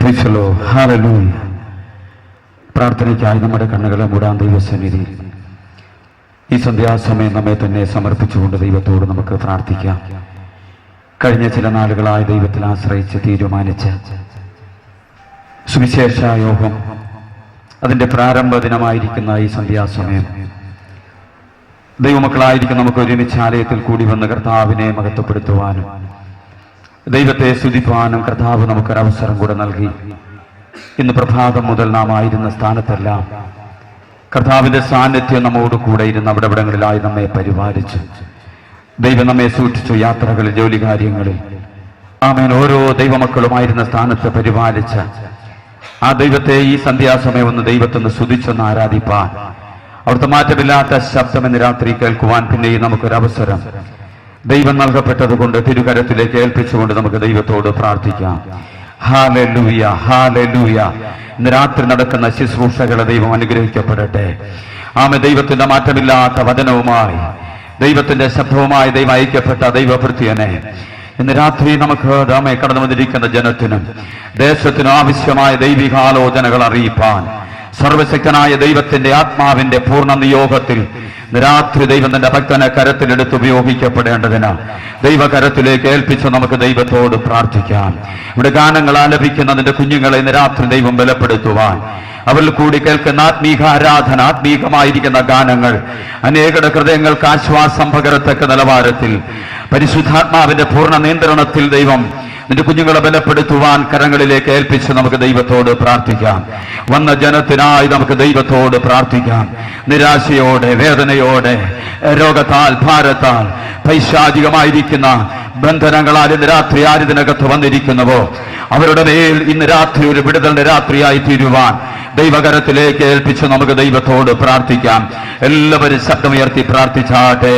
പ്രൈസലോ hallelujah. പ്രാർത്ഥനയ്ക്കായി നമ്മുടെ കണ്ണുകളെ മൂടാൻ ദൈവസന്നിധി ഈ സന്ധ്യാസമയം നമ്മെ തന്നെ സമർപ്പിച്ചുകൊണ്ട് ദൈവത്തോട് നമുക്ക് പ്രാർത്ഥിക്കാം. കഴിഞ്ഞ ചില നാളുകളായി ദൈവത്തിൽ ആശ്രയിച്ച് തീരുമാനിച്ച് സുവിശേഷ യോഗം അതിൻ്റെ പ്രാരംഭ ദിനമായിരിക്കുന്ന ഈ സന്ധ്യാസമയം ദൈവമക്കളായിരിക്കും നമുക്ക് ഒരുമിച്ച് ആലയത്തിൽ കൂടി വന്ന് കർത്താവിനെ മഹത്വപ്പെടുത്തുവാനും ദൈവത്തെ സ്തുതിപ്പാനും കർത്താവ് നമുക്കൊരവസരം കൂടെ നൽകി. ഇന്ന് പ്രഭാതം മുതൽ നാം ആയിരുന്ന സ്ഥാനത്തെല്ലാം കർത്താവിന്റെ സാന്നിധ്യം നമ്മോട് കൂടെ ഇരുന്ന് അവിടെവിടങ്ങളിലായി നമ്മെ പരിപാലിച്ചു. ദൈവം നമ്മെ സൂക്ഷിച്ചു. യാത്രകളിൽ, ജോലി കാര്യങ്ങളിൽ ആമേൻ ഓരോ ദൈവമക്കളുമായിരുന്ന സ്ഥാനത്ത് പരിപാലിച്ച ആ ദൈവത്തെ ഈ സന്ധ്യാസമയം ഒന്ന് ദൈവത്തൊന്ന് സ്തുതിച്ചൊന്ന് ആരാധിപ്പാൻ, അവിടുത്തെ മാറ്റമില്ലാത്ത ശബ്ദം ഇന്ന് രാത്രി കേൾക്കുവാൻ പിന്നെയും നമുക്കൊരവസരം ദൈവം നൽകപ്പെട്ടത് കൊണ്ട് തിരുകരത്തിലേക്ക് ഏൽപ്പിച്ചുകൊണ്ട് നമുക്ക് ദൈവത്തോട് പ്രാർത്ഥിക്കാം. Hallelujah, hallelujah. ഇന്ന് രാത്രി നടക്കുന്ന ശുശ്രൂഷകളെ ദൈവം അനുഗ്രഹിക്കപ്പെടട്ടെ. ആമേൻ. ദൈവത്തിന്റെ മാറ്റമില്ലാത്ത വചനവുമായി ദൈവത്തിന്റെ ശബ്ദവുമായി ദൈവം ഐക്യപ്പെട്ട ദൈവഭൃത്യനെ ഇന്ന് രാത്രി നമുക്ക് ദാമേ കടന്നു വന്നിരിക്കുന്ന ജനത്തിനും ദേശത്തിനും ആവശ്യമായ ദൈവികാലോചനകൾ അറിയിപ്പാൻ സർവശക്തനായ ദൈവത്തിന്റെ ആത്മാവിന്റെ പൂർണ്ണ നിയോഗത്തിൽ രാത്രി ദൈവം തന്റെ ഭക്തനെ കരത്തിലെടുത്ത് ഉപയോഗിക്കപ്പെടേണ്ടതിന് ദൈവകരത്തിലേക്ക് ഏൽപ്പിച്ച് നമുക്ക് ദൈവത്തോട് പ്രാർത്ഥിക്കാം. ഇവിടെ ഗാനങ്ങൾ ആലപിക്കുന്നതിന്റെ കുഞ്ഞുങ്ങളെ ഇന്ന് രാത്രി ദൈവം ബലപ്പെടുത്തുവാൻ, അവരിൽ കൂടി കേൾക്കുന്ന ആത്മീക ആരാധന, ആത്മീകമായിരിക്കുന്ന ഗാനങ്ങൾ അനേകരുടെ ഹൃദയങ്ങൾക്ക് ആശ്വാസം പകരത്തക്ക നിലവാരത്തിൽ പരിശുദ്ധാത്മാവിന്റെ പൂർണ്ണ നിയന്ത്രണത്തിൽ ദൈവം നിന്റെ കുഞ്ഞുങ്ങളെ ബലപ്പെടുത്തുവാൻ കരങ്ങളിലേക്ക് ഏൽപ്പിച്ച് നമുക്ക് ദൈവത്തോട് പ്രാർത്ഥിക്കാം. വന്ന ജനത്തിനായി നമുക്ക് ദൈവത്തോട് പ്രാർത്ഥിക്കാം. നിരാശയോടെ, വേദനയോടെ, രോഗത്താൽ, ഭാരത്താൽ, പൈശാചികമായിരിക്കുന്ന ബന്ധനങ്ങളാൽ ഇന്ന് രാത്രി ആരിതിനകത്ത് വന്നിരിക്കുന്നുവോ അവരുടെ മേൽ ഇന്ന് രാത്രി ഒരു വിടുതലിന്റെ രാത്രിയായി തീരുവാൻ ദൈവകരത്തിലേക്ക് ഏൽപ്പിച്ച് നമുക്ക് ദൈവത്തോട് പ്രാർത്ഥിക്കാം. എല്ലാവരും ശബ്ദമുയർത്തി പ്രാർത്ഥിച്ചാട്ടെ.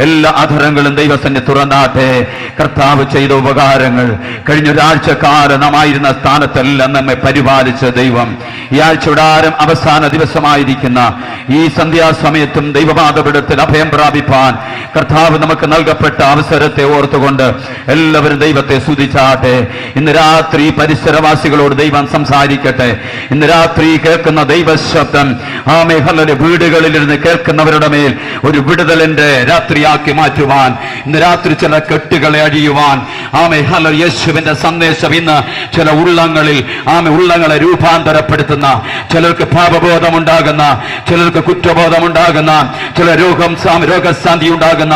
എല്ലാ അധരങ്ങളും ദൈവസന്നെ തുറന്നാട്ടെ. കർത്താവ് ചെയ്ത ഉപകാരങ്ങൾ കഴിഞ്ഞ ഒരാഴ്ചക്കാലം നാം ആയിരുന്ന സ്ഥാനത്തെല്ലാം നമ്മെ പരിപാലിച്ച ദൈവം ഈ ആഴ്ചയുടെ അവസാന ദിവസമായിരിക്കുന്ന ഈ സന്ധ്യാസമയത്തും ദൈവപാദപീഠത്തിൽ അഭയം പ്രാപിപ്പാൻ കർത്താവ് നമുക്ക് നൽകപ്പെട്ട അവസരത്തെ ഓർത്തുകൊണ്ട് എല്ലാവരും ദൈവത്തെ സ്തുതിച്ചാട്ടെ. ഇന്ന് രാത്രി പരിസരവാസികളോട് ദൈവം സംസാരിക്കട്ടെ. ഇന്ന് രാത്രി കേൾക്കുന്ന ദൈവശബ്ദം ആമേഹല്ലെ വീടുകളിലിരുന്ന് കേൾക്കുന്നവരുടെ മേൽ ഒരു വിടുതലിന്റെ രാത്രിയാക്കി മാറ്റുവാൻ, ഇന്ന് രാത്രി ചില കെട്ടുകളെ അഴിയുവാൻ ആമേഹല്ലെ യേശുവിന്റെ സന്ദേശം ഇന്ന് ചില ഉള്ളങ്ങളിൽ ഉള്ളങ്ങളെ രൂപാന്തരപ്പെടുത്തുന്ന, ചിലർക്ക് പാപബോധമുണ്ടാകുന്ന, ചിലർക്ക് കുറ്റബോധമുണ്ടാകുന്ന, ചില രോഗശാന്തി ഉണ്ടാകുന്ന,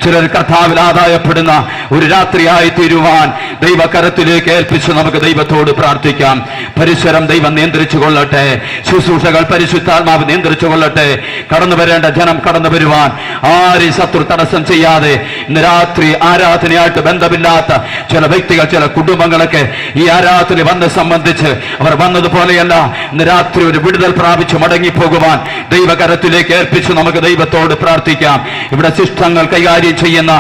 ചിലർ കർത്താവിൽ ആദായപ്പെടുന്ന ഒരു രാത്രിയായി തീരുവാൻ ദൈവകരത്തിലേക്ക് ഏൽപ്പിച്ച് നമുക്ക് ദൈവത്തോട് പ്രാർത്ഥിക്കാം. പരിസരം ദൈവം നിയന്ത്രിച്ചു കൊള്ളട്ടെ. ശുശ്രൂഷകൾ പരിശുദ്ധാത്മാവ് നിയന്ത്രിച്ചു കൊള്ളട്ടെ. കടന്നു വരേണ്ട ജനം കടന്നു വരുവാൻ ആരും ശത്രു തടസ്സം ചെയ്യാതെ ഇന്ന് രാത്രി ആരാധനയായിട്ട് ബന്ധമില്ലാത്ത ചില വ്യക്തികൾ, ചില കുടുംബങ്ങളൊക്കെ ഈ ആരാധന വന്ന് സംബന്ധിച്ച് അവർ വന്നതുപോലെയല്ല ഇന്ന് രാത്രി ഒരു വിടുതൽ പ്രാപിച്ച് മടങ്ങിപ്പോകുവാൻ ദൈവകരത്തിലേക്ക് ഏൽപ്പിച്ച് നമുക്ക് ദൈവത്തോട് പ്രാർത്ഥിക്കാം. ഇവിടെ ശിഷ്ടങ്ങൾ കൈകാര്യം ചെയ്യുന്ന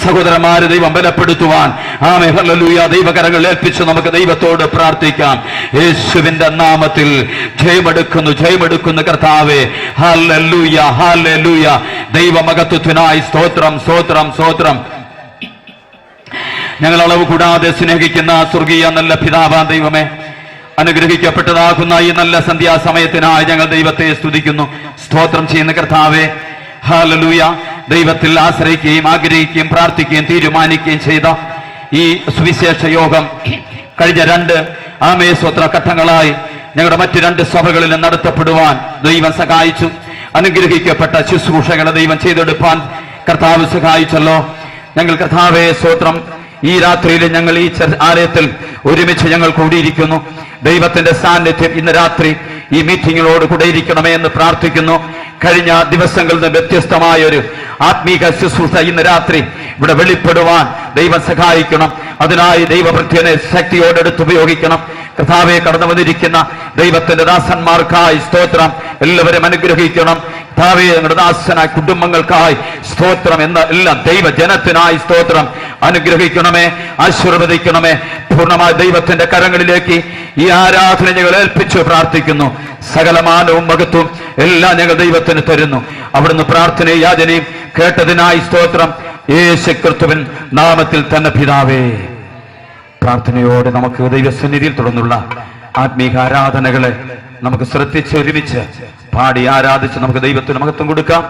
സഹോദരന്മാരെ ദൈവം ബലപ്പെടുത്തുവാൻ ഹല്ലേലൂയ ദൈവകരങ്ങൾ ഏൽപ്പിച്ച് നമുക്ക് ദൈവത്തോട് പ്രാർത്ഥിക്കാം. യേശുവിന്റെ നാമത്തിൽ ജയമെടുക്കുന്നു കർത്താവേ. Hallelujah, hallelujah. ദൈവമഹത്വത്തിനായി സ്തോത്രം, സ്തോത്രം, സ്തോത്രം. ഞങ്ങൾ അളവ് കൂടാതെ സ്നേഹിക്കുന്ന സ്വർഗീയ നല്ല പിതാവാം ദൈവമേ, അനുഗ്രഹിക്കപ്പെട്ടതാകുന്ന ഈ നല്ല സന്ധ്യാസമയത്തിനായി ഞങ്ങൾ ദൈവത്തെ സ്തുതിക്കുന്നു, സ്തോത്രം ചെയ്യുന്ന കർത്താവേ. ഹല്ലേലൂയ. ദൈവത്തിൽ ആശ്രയിക്കുകയും ആഗ്രഹിക്കുകയും പ്രാർത്ഥിക്കുകയും തീരുമാനിക്കുകയും ചെയ്ത ഈ സുവിശേഷ യോഗം കഴിഞ്ഞ 2 സ്വത്ര ഘട്ടങ്ങളായി ഞങ്ങളുടെ മറ്റ് 2 സഭകളിലും നടത്തപ്പെടുവാൻ ദൈവം സഹായിച്ചു. അനുഗ്രഹിക്കപ്പെട്ട ശുശ്രൂഷകളെ ദൈവം ചെയ്തെടുപ്പാൻ കർത്താവ് സഹായിച്ചല്ലോ. ഞങ്ങൾ കർത്താവേ സ്തോത്രം. ഈ രാത്രിയിൽ ഞങ്ങൾ ഈ ആലയത്തിൽ ഒരുമിച്ച് ഞങ്ങൾ കൂടിയിരിക്കുന്നു. ദൈവത്തിന്റെ സാന്നിധ്യം ഇന്ന് രാത്രി ഈ മീറ്റിങ്ങിനോട് കൂടെ ഇരിക്കണമേ എന്ന് പ്രാർത്ഥിക്കുന്നു. കഴിഞ്ഞ ദിവസങ്ങളിൽ നിന്ന് വ്യത്യസ്തമായ ഒരു ആത്മീക ശുശ്രൂഷ ഇന്ന് രാത്രി ഇവിടെ വെളിപ്പെടുവാൻ ദൈവം സഹായിക്കണം. അതിനായി ദൈവഭൃത്യനെ ശക്തിയോടെടുത്ത് ഉപയോഗിക്കണം. കർത്താവെ കടന്നു വന്നിരിക്കുന്ന ദൈവത്തിന്റെ ദാസന്മാർക്കായി സ്തോത്രം. എല്ലാവരും അനുഗ്രഹിക്കണം. കർത്താവെ ഞങ്ങളുടെ ദാസനായ കുടുംബങ്ങൾക്കായി സ്തോത്രം. എന്ന എല്ലാം ദൈവജനത്തിനായി സ്തോത്രം. അനുഗ്രഹിക്കണമേ, ആശീർവദിക്കണമേ. പൂർണ്ണമായ ദൈവത്തിന്റെ കരങ്ങളിലേക്ക് ഈ ആരാധന ഞങ്ങൾ ഏൽപ്പിച്ചു പ്രാർത്ഥിക്കുന്നു. സകലമാനവും മഹത്വവും എല്ലാം ഞങ്ങൾ ദൈവത്തിന് തരുന്നു. അവിടുന്ന് പ്രാർത്ഥനയും യാചനയും കേട്ടതിനായി സ്തോത്രം. യേശുക്രിസ്തുവിൻ നാമത്തിൽ തന്നെ പിതാവേ. പ്രാർത്ഥനയോടെ നമുക്ക് ദൈവസന്നിധിയിൽ തുടർന്നുള്ള ആത്മീക ആരാധനകളെ നമുക്ക് ശ്രദ്ധിച്ച് ഒരുമിച്ച് പാടി ആരാധിച്ച് നമുക്ക് ദൈവത്തിന് മഹത്വം കൊടുക്കാം.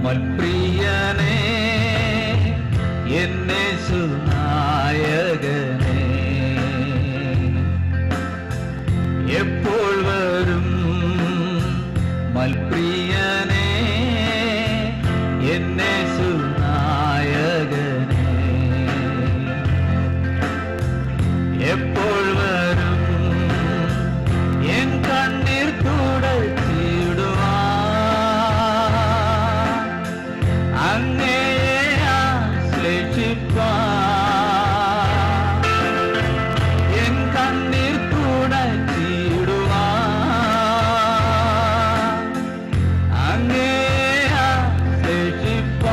മൽപ്രിയനേ എന്നേശു നായകനേ, എപ്പോൾ വരും മൽപ്രിയനേ എന്നേശു നായകനേ, എപ്പോൾ വരും എൻ കണ്ണീർ തുടച്ചിടുവാൻ, അങ്ങയെ ആശ്ലേഷിപ്പാൻ, എൻ കണ്ണീർ തുടച്ചിടുവാൻ, അങ്ങയെ ആശ്ലേഷിപ്പാൻ,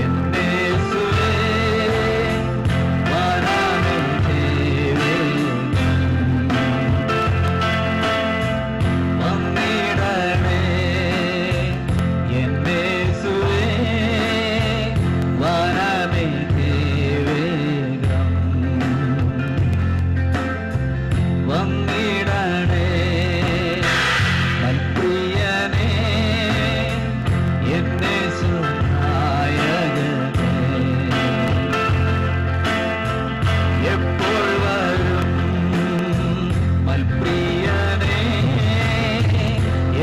എന്റെ യേശുവേ വരണമേ വന്നിടണേ, എന്റെ യേശുവേ വരണമേ വേഗം വന്നിടണേ, മൽപ്രിയനേ എന്നേശു നായകനേ, എപ്പോൾ വരും മൽപ്രിയനേ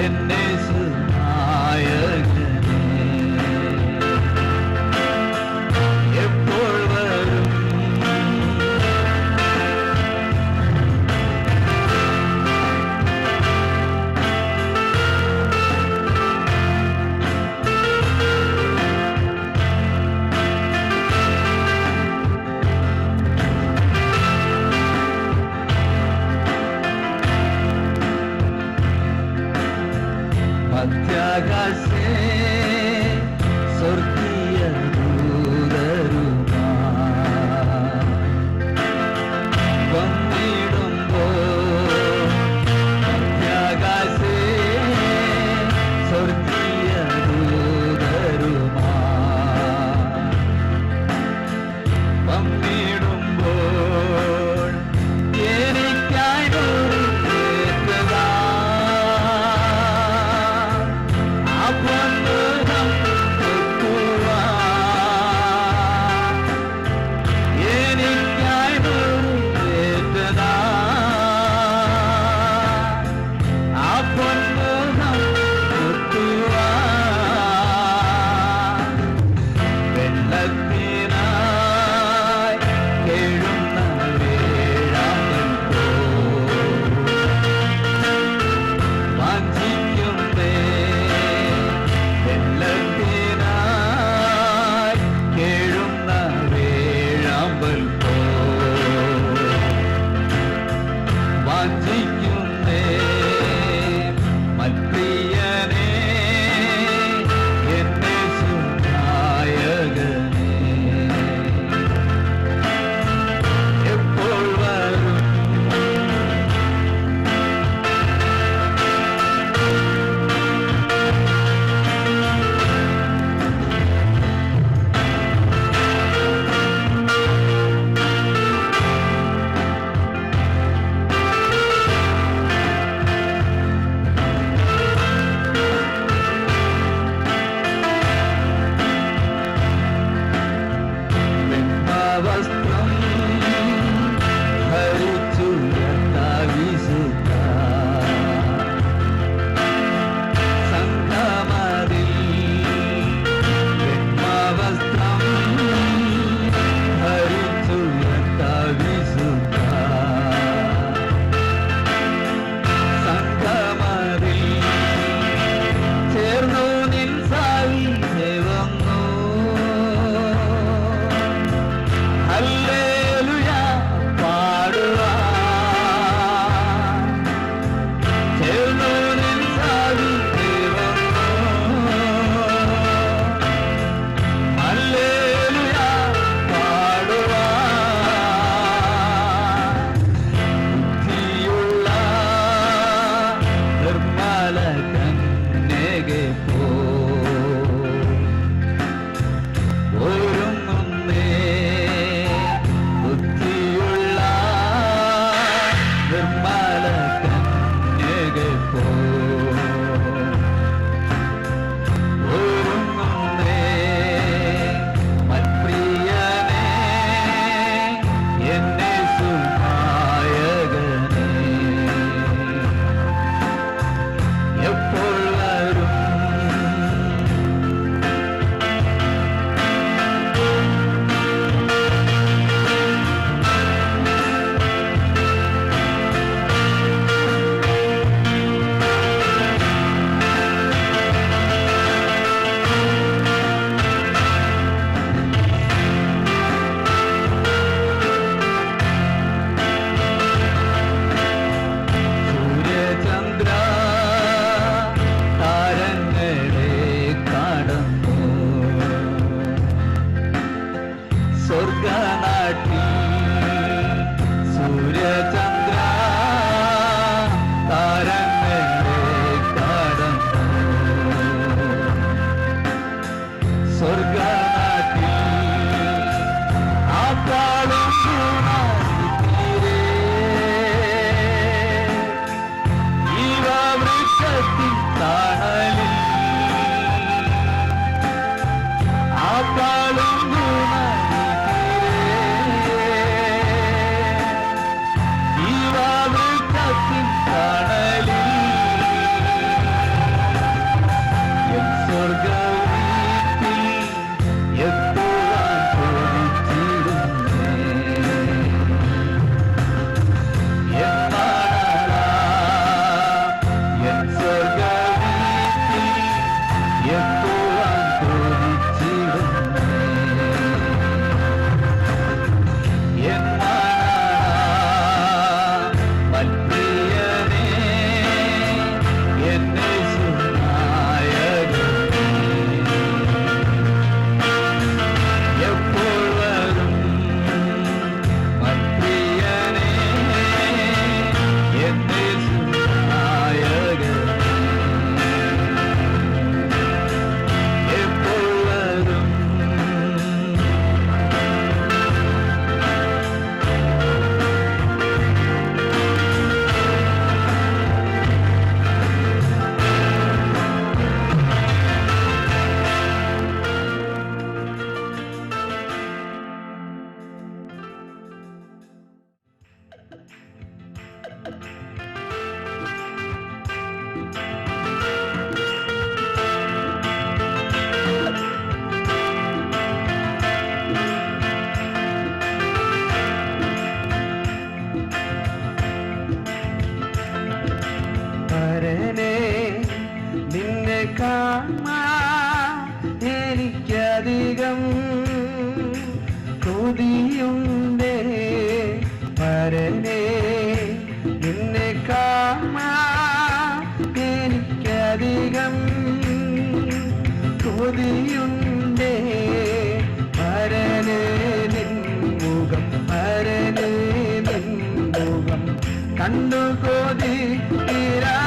എന്നേശു നായകനേ, എപ്പോൾ വരും മധ്യാകാശേ സ്വർഗീയ ദൂതരുമായി വന്നിടുമ്പോൾ, മധ്യാകാശേ സ്വർഗീയ ദൂതരുമായി വന്നിടുമ്പോൾ, എനിക്കായി ഒരുക്കിയതാ കാണാൻ എനിക്കധികം കൊതിയുണ്ടേ പരനേ, നിന്നെ കാണാൻ എനിക്കധികം കൊതിയുണ്ടേ പരനേ, നിൻമുഖം പരനേ, നിൻമുഖം കണ്ടു കൊതി തീരാനുണ്ടെനിക്കാശ,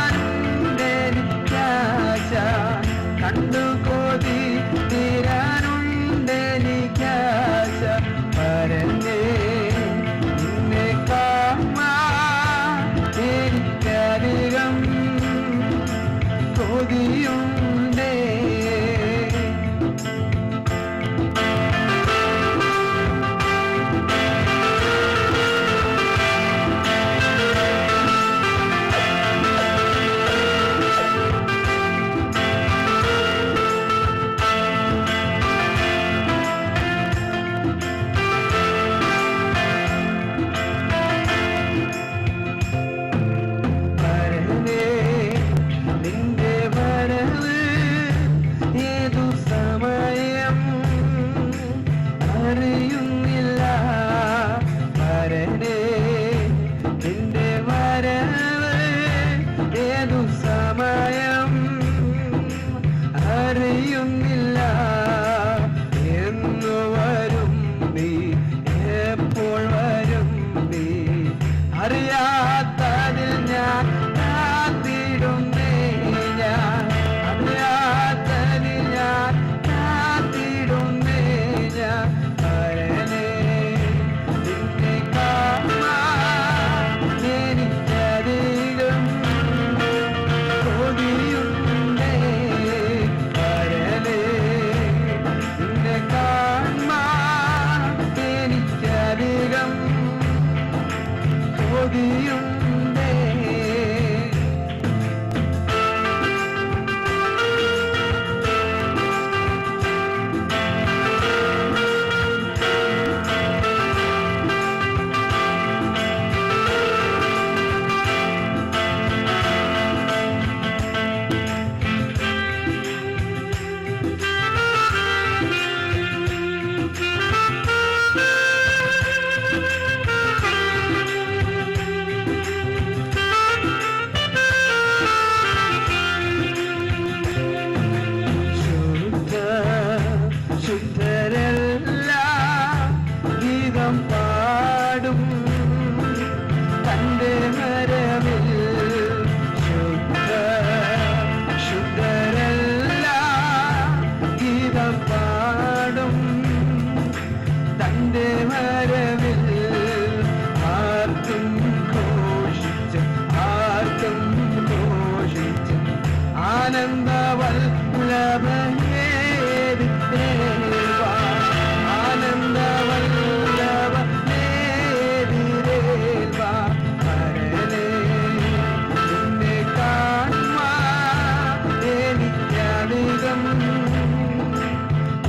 കണ്ടു കൊതി തീരാനുണ്ടെനിക്കാശ പരനേ, നിന്നെ കാണാൻ എനിക്കധികം കൊതിയുണ്ടേ. നിന്റെ വരവ് ഏതു സമയം അറിയുന്നില്ല പരനേ, നിന്റെ വരവ് ഏതു സമയം അറിയുന്നില്ല. എന്നു വരും നീ, എപ്പോൾ വരും നീ, അറിയാത്തതിൽ ഞാൻ കാത്തിടുന്നേ, ഞാൻ അറിയാത്തതിൽ ഞാൻ കാത്തിടുന്നേ, ഞാൻ പരനേ, നിന്നെ കാണാൻ എനിക്കധികം കൊതിയുണ്ടേ പരനേ, നിന്നെ കാണാൻ എനിക്കധികം കൊതിയുണ്ടേ. ശുദ്ധരെല്ലാം ഗീതം പാടും തന്റെ മരവിൽ, ശുദ്ധരെല്ലാം ഗീതം പാടും തന്റെ മരവിൽ, ആർക്കും ഘോഷിച്ച് ആർക്കും ഘോഷിച്ച് ആനന്ദവല്ലഭനേ ആനന്ദവല്ലഭനേതിരേൽവാ പരനേ, നിന്നെ കാണാൻ എനിക്കധികം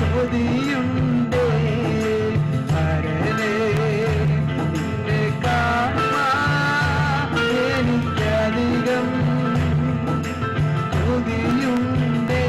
കൊതിയുണ്ടേ പരനേ, നിന്നെ കാണാൻ എനിക്കധികം കൊതിയുണ്ടേ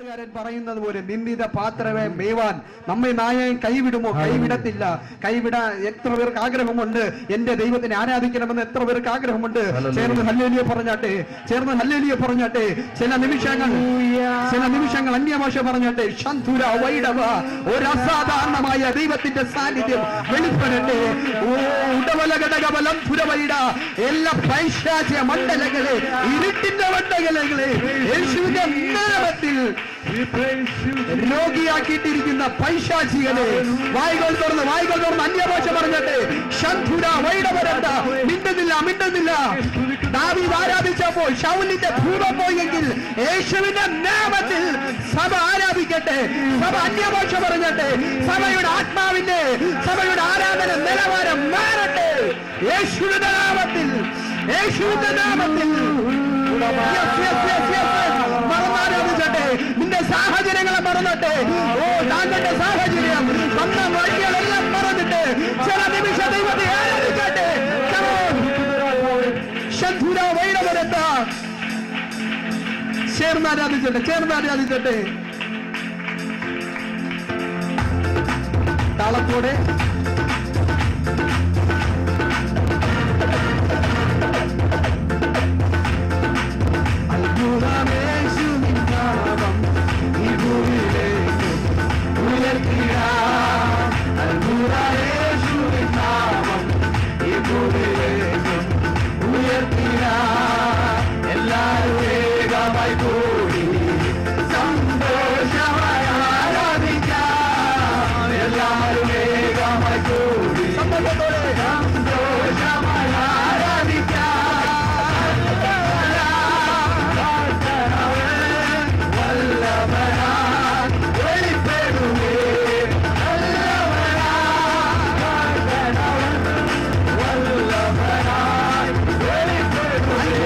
പാട്ടുകാരൻ പറയുന്നത് പോലെ നിന്ദിത പാത്രമേ മേവാൻ നമ്മെ നായകൻ കൈവിടുമോ? കൈവിടത്തില്ല. എത്ര പേർക്ക് ആഗ്രഹമുണ്ട് എന്റെ ദൈവത്തിനെ ആരാധിക്കണമെന്ന്? എത്ര പേർക്ക് ആഗ്രഹമുണ്ട്? ചേർന്ന് ഹല്ലേലൂയ പറഞ്ഞാട്ടെ. ചില നിമിഷങ്ങൾ അന്യഭാഷ പറഞ്ഞാട്ടെ. ശന്ധുര വൈഡവ, ഒരു അസാധാരണമായ ദൈവത്തിന്റെ സാന്നിധ്യം വെളിപ്പെടട്ടെ. ഉടവല ഘടകബലം പുരവൈഡ, എല്ലാ പൈശാചിക മണ്ഡലങ്ങളെ, ഇരുട്ടിന്റെ മണ്ഡലങ്ങളെ യേശുവിന്റെ നാമത്തിൽ രോഗിയാക്കിയിട്ടിരിക്കുന്ന പൈശാചികളെ വായികൾ തുറന്ന് അന്യഭാഷ പറഞ്ഞട്ടെ. ശന്ധുര വൈഡവരണ്ട, മിണ്ടുന്നില്ല. ദാവീദ് ആരാധിച്ചപ്പോൾ ശൗലിന്റെ ഭൂതം പോയെങ്കിൽ യേശുവിന്റെ നാമത്തിൽ സഭ ആരാധിക്കട്ടെ. സഭ അന്യഭാഷ പറഞ്ഞട്ടെ. സഭയുടെ ആരാധന നിലവാരം മാറട്ടെ. യേശുവിന്റെ നാമത്തിൽ മറന്നാരാധിച്ചട്ടെ. നിന്റെ സാഹചര്യങ്ങളെ മറന്നട്ടെ. താങ്കളുടെ സാഹചര്യം വന്ന വഴികളെല്ലാം മറന്നിട്ട് ചില നിമിഷ ദൈവത്തെ ആരാധിക്കട്ടെ. ശന്ധുര വൈഡവരത്ത, ചേർന്നാരാധിച്ചട്ടെ. താളത്തോടെ എല്ലാവരും വേഗമായി കൂടി സന്തോഷമായി ആരാധിക്കാം. എല്ലാവരും വേഗമായി കൂടി സന്തോഷമായി ആരാധിക്കാം. വല്ലഭനായി വെളിപ്പെടുമേ, വല്ലഭനായി വെളിപ്പെടുമേ.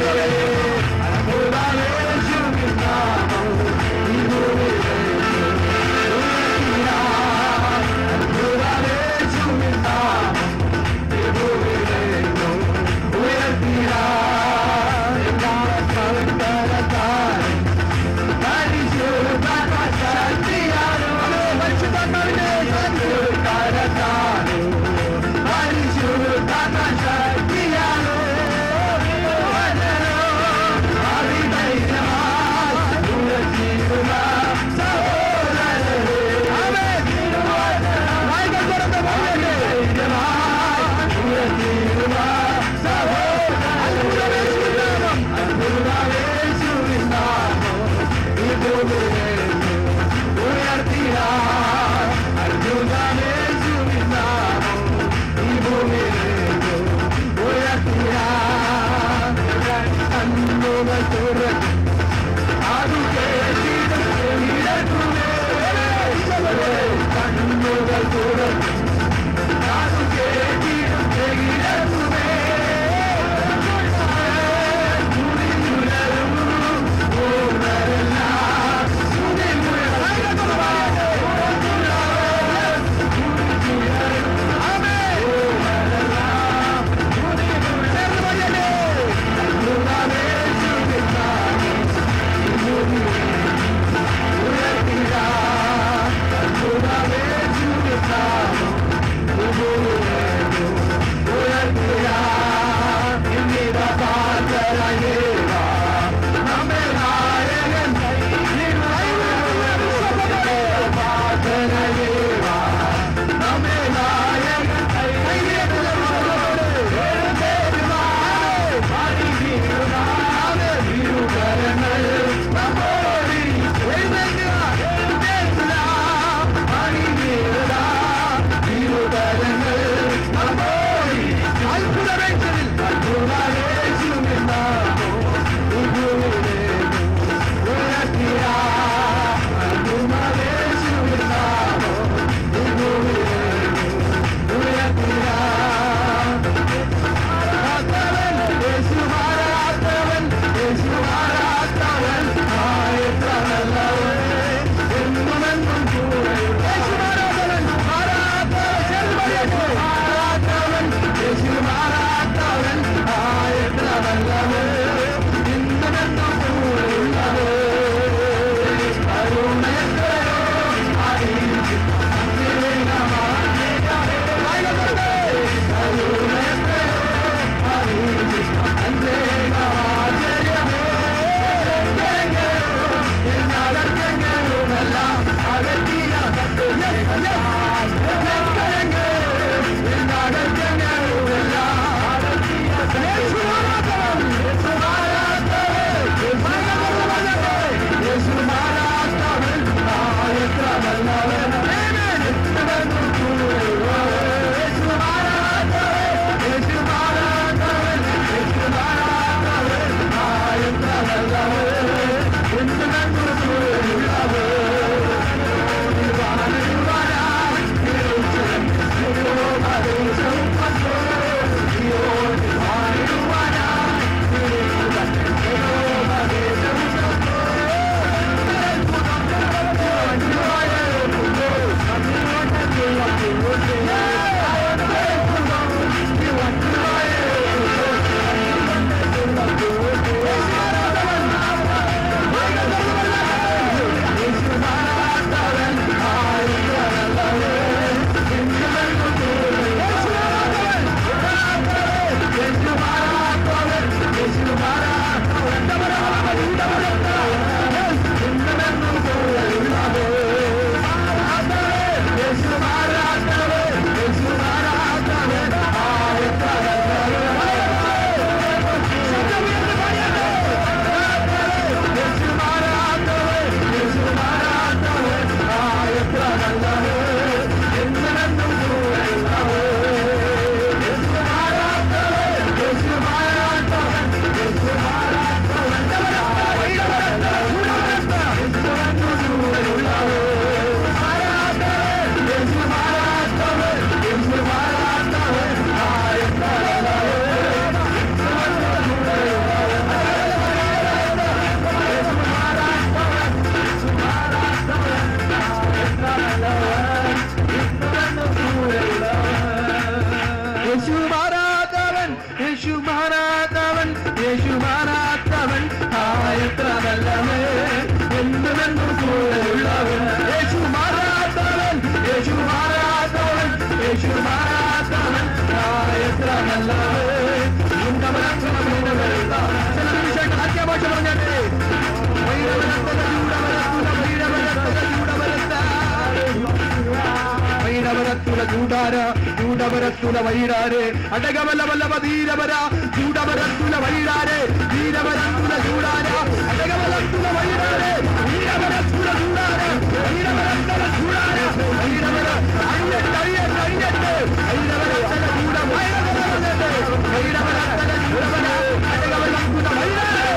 ചൂടവരത്തുല വൈരാരെ അടകവല വല്ലവ ധീരവര ചൂടവരത്തുല വൈരാരെ ധീരവരത്തുല ചൂടാര അടകവലത്തുല വൈരാരെ ധീരവരത്തുല ചൂടാര ധീരവരത്തുല ചൂടാര ധീരവര അയ്യട്ട് അയ്യട്ട് അയ്യട്ട് ധീരവരത്തുല ചൂട വൈരവരത്തെ ധീരവരത്തുല ചൂടവര അടകവലത്തുല വൈരാരെ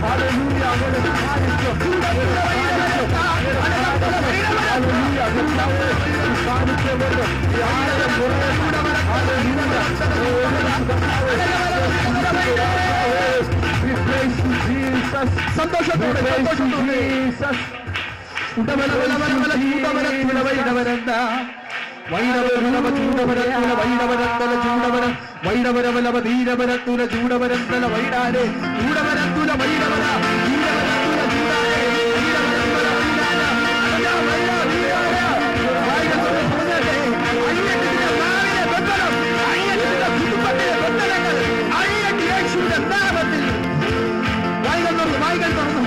ഹല്ലേലൂയ ഹല്ലേലൂയ ചൂടവര വൈരാരെ അടകവല വൈരവര സന്തോഷത്തോടെ വൈരവരവലവ ധീരവരത്തുല ചൂടവരത്തല വൈരാരെ ചൂടവരത്തുല വൈരവര ധീരവരത്തുല ചൂടാരെ വായികൾ തുറന്നു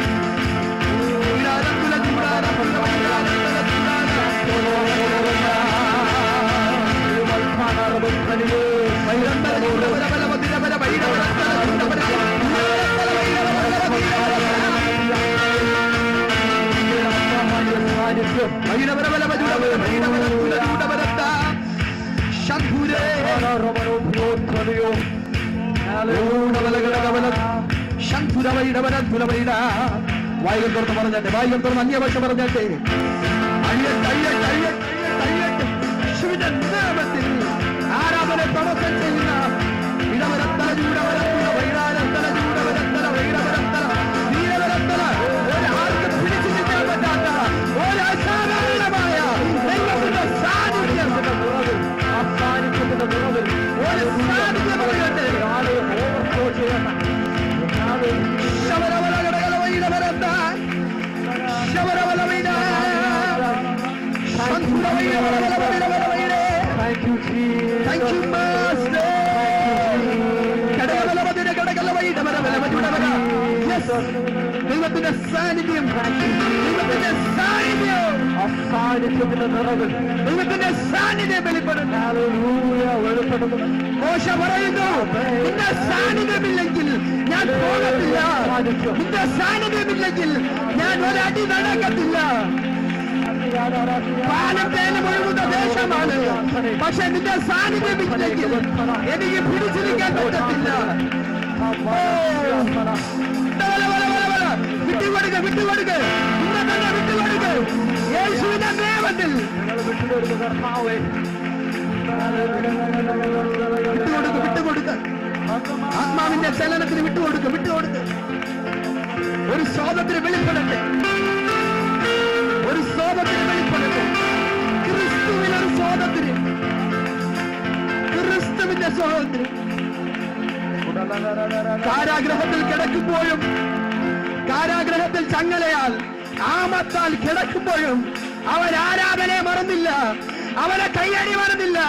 വായികൾ തുറന്ന് പറഞ്ഞാട്ടെ വായികൾ തുറന്ന് അന്യഭാഷ പറഞ്ഞാട്ടെ നാമത്തിൽ ആരാധന തടസ്സം ചെയ്യുന്ന ഇടവരത്തല ചൂടവരത്തല വൈരാരത്തല ചൂടവരത്തല വൈരവരത്തല വീരവരത്തല ഒരാൾക്ക് പിടിച്ചു നിൽക്കാൻ പറ്റാത്ത ഒരു അസാധാരണമായ ദൈവത്തിന്റെ സാന്നിധ്യത്തിന്റെ കുറവിൽ ആ സാന്നിധ്യത്തിന്റെ കുറവിൽ ഒരു സാന്നിധ്യം പറയട്ടെ ശബരവലകടകല വൈരവരത്ത ശബരവല വൈര Thank you, Jesus. Thank you, Master. Yes. ദൈവത്തിന്റെ സാന്നിധ്യം ദൈവത്തിന്റെ സാന്നിധ്യം വെളിപ്പെടുന്നു. മോശ പറയുന്നു, നിന്റെ സാന്നിധ്യമില്ലെങ്കിൽ ഞാൻ പോകത്തില്ല, നിന്റെ സാന്നിധ്യമില്ലെങ്കിൽ ഞാൻ ഒരടി നടക്കത്തില്ല. പാലം തേനും ഒഴുകുന്ന ദേശമാണ്, പക്ഷെ നിന്റെ സാന്നിധ്യമില്ലെങ്കിൽ എനിക്ക് പിടിച്ചിരിക്കാൻ പറ്റത്തില്ല. വിട്ടുകൊടുക്ക് വിട്ടുകൊടുക്ക് ഇന്നെ തന്നെ വിട്ടുകൊടുക്ക് യേശുവിന്റെ നാമത്തിൽ വിട്ടുകൊടുക്ക് ആത്മാവിന്റെ ചലനത്തിന് വിട്ടുകൊടുക്ക് ഒരു സ്വാതന്ത്ര്യം വെളിപ്പെടട്ടെ, ഒരു സ്വാതന്ത്ര്യം വെളിപ്പെടട്ടെ. ക്രിസ്തുവിനൊരു സ്വാതന്ത്ര്യം, ക്രിസ്തുവിന്റെ സ്വാതന്ത്ര്യം. കാരാഗ്രഹത്തിൽ കിടക്കുമ്പോഴും, കാരാഗ്രഹത്തിൽ ചങ്ങലയാൽ ആമത്താൽ കിടക്കുമ്പോഴും അവൻ ആരാധനയെ മറന്നില്ല, അവനെ കയ്യടി മറന്നില്ല.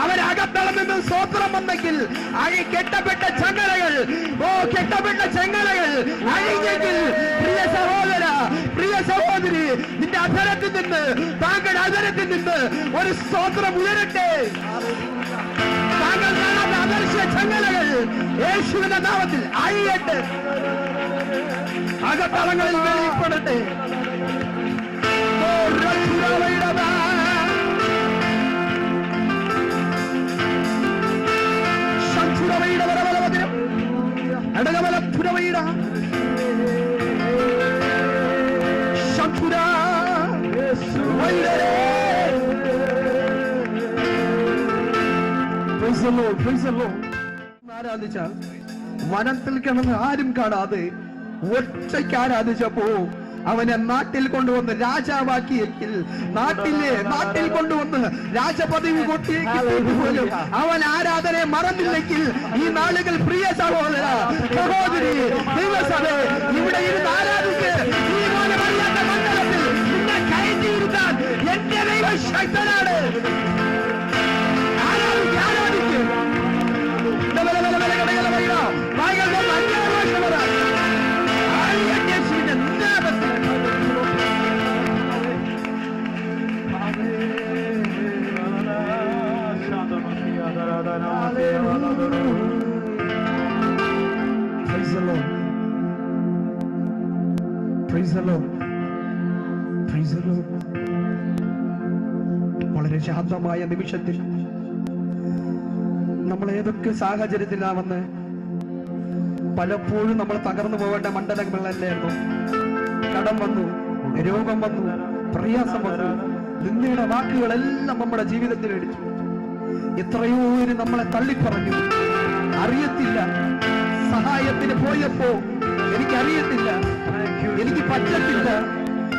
അവരകത്തളം നിന്നും സ്വോത്രം വന്നെങ്കിൽ കെട്ടപ്പെട്ട ചങ്ങലകൾ, കെട്ടപ്പെട്ട ചങ്ങലകൾ അഴിഞ്ഞെങ്കിൽ, പ്രിയ സഹോദര, പ്രിയ സഹോദരി, നിന്റെ അധരത്തിൽ നിന്ന്, താങ്കളുടെ അധരത്തിൽ നിന്ന് ഒരു സ്തോത്രം ഉയരട്ടെ. താങ്കൾ കാണാത്ത അദർശ്യ ചങ്ങലകൾ യേശുവിന്റെ നാമത്തിൽ അഴിയട്ടെ, അകത്തളങ്ങളിൽ വെളിപ്പെടട്ടെ. ആരാധിച്ചാൽ വനത്തിൽ കിടന്ന് ആരും കാണാതെ ഒറ്റയ്ക്ക് ആരാധിച്ചപ്പോ അവനെ നാട്ടിൽ കൊണ്ടുവന്ന് രാജാവാക്കിയെങ്കിൽ, നാട്ടിൽ കൊണ്ടുവന്ന് രാജപദവി പോലും അവൻ ആരാധനയെ മറന്നില്ലെങ്കിൽ ഈ നാളുകൾ, പ്രിയ സഹോദര സഹോദരി, ദൈവസഭേ, ഇവിടെ ഇരുന്ന് ആരാധിക്ക്. ഈ പോലെ വല്ലാത്ത മണ്ഡലത്തിൽ നിന്നെ കയറ്റിയിരുത്താൻ എന്റെ ദൈവം ശക്തനാണ്. ആരാധിക്ക്. Praise the Lord. Praise the Lord. വളരെ ശാന്തമായ നിമിഷത്തിൽ നമ്മൾ ഏതൊക്കെ സാഹചര്യത്തിലാവെന്ന് പലപ്പോഴും നമ്മൾ തകർന്നു പോകേണ്ട മണ്ഡലങ്ങളല്ലായിരുന്നു. കടം വന്നു, രോഗം വന്നു, പ്രയാസം വന്നു, നിന്നയുടെ വാക്കുകളെല്ലാം നമ്മുടെ ജീവിതത്തിൽ അടിച്ചു. എത്രയോ പേര് നമ്മളെ തള്ളിപ്പറഞ്ഞു. അറിയത്തില്ല, സഹായത്തിന് പോയപ്പോ എനിക്കറിയത്തില്ല, എനിക്ക് പറ്റത്തില്ല,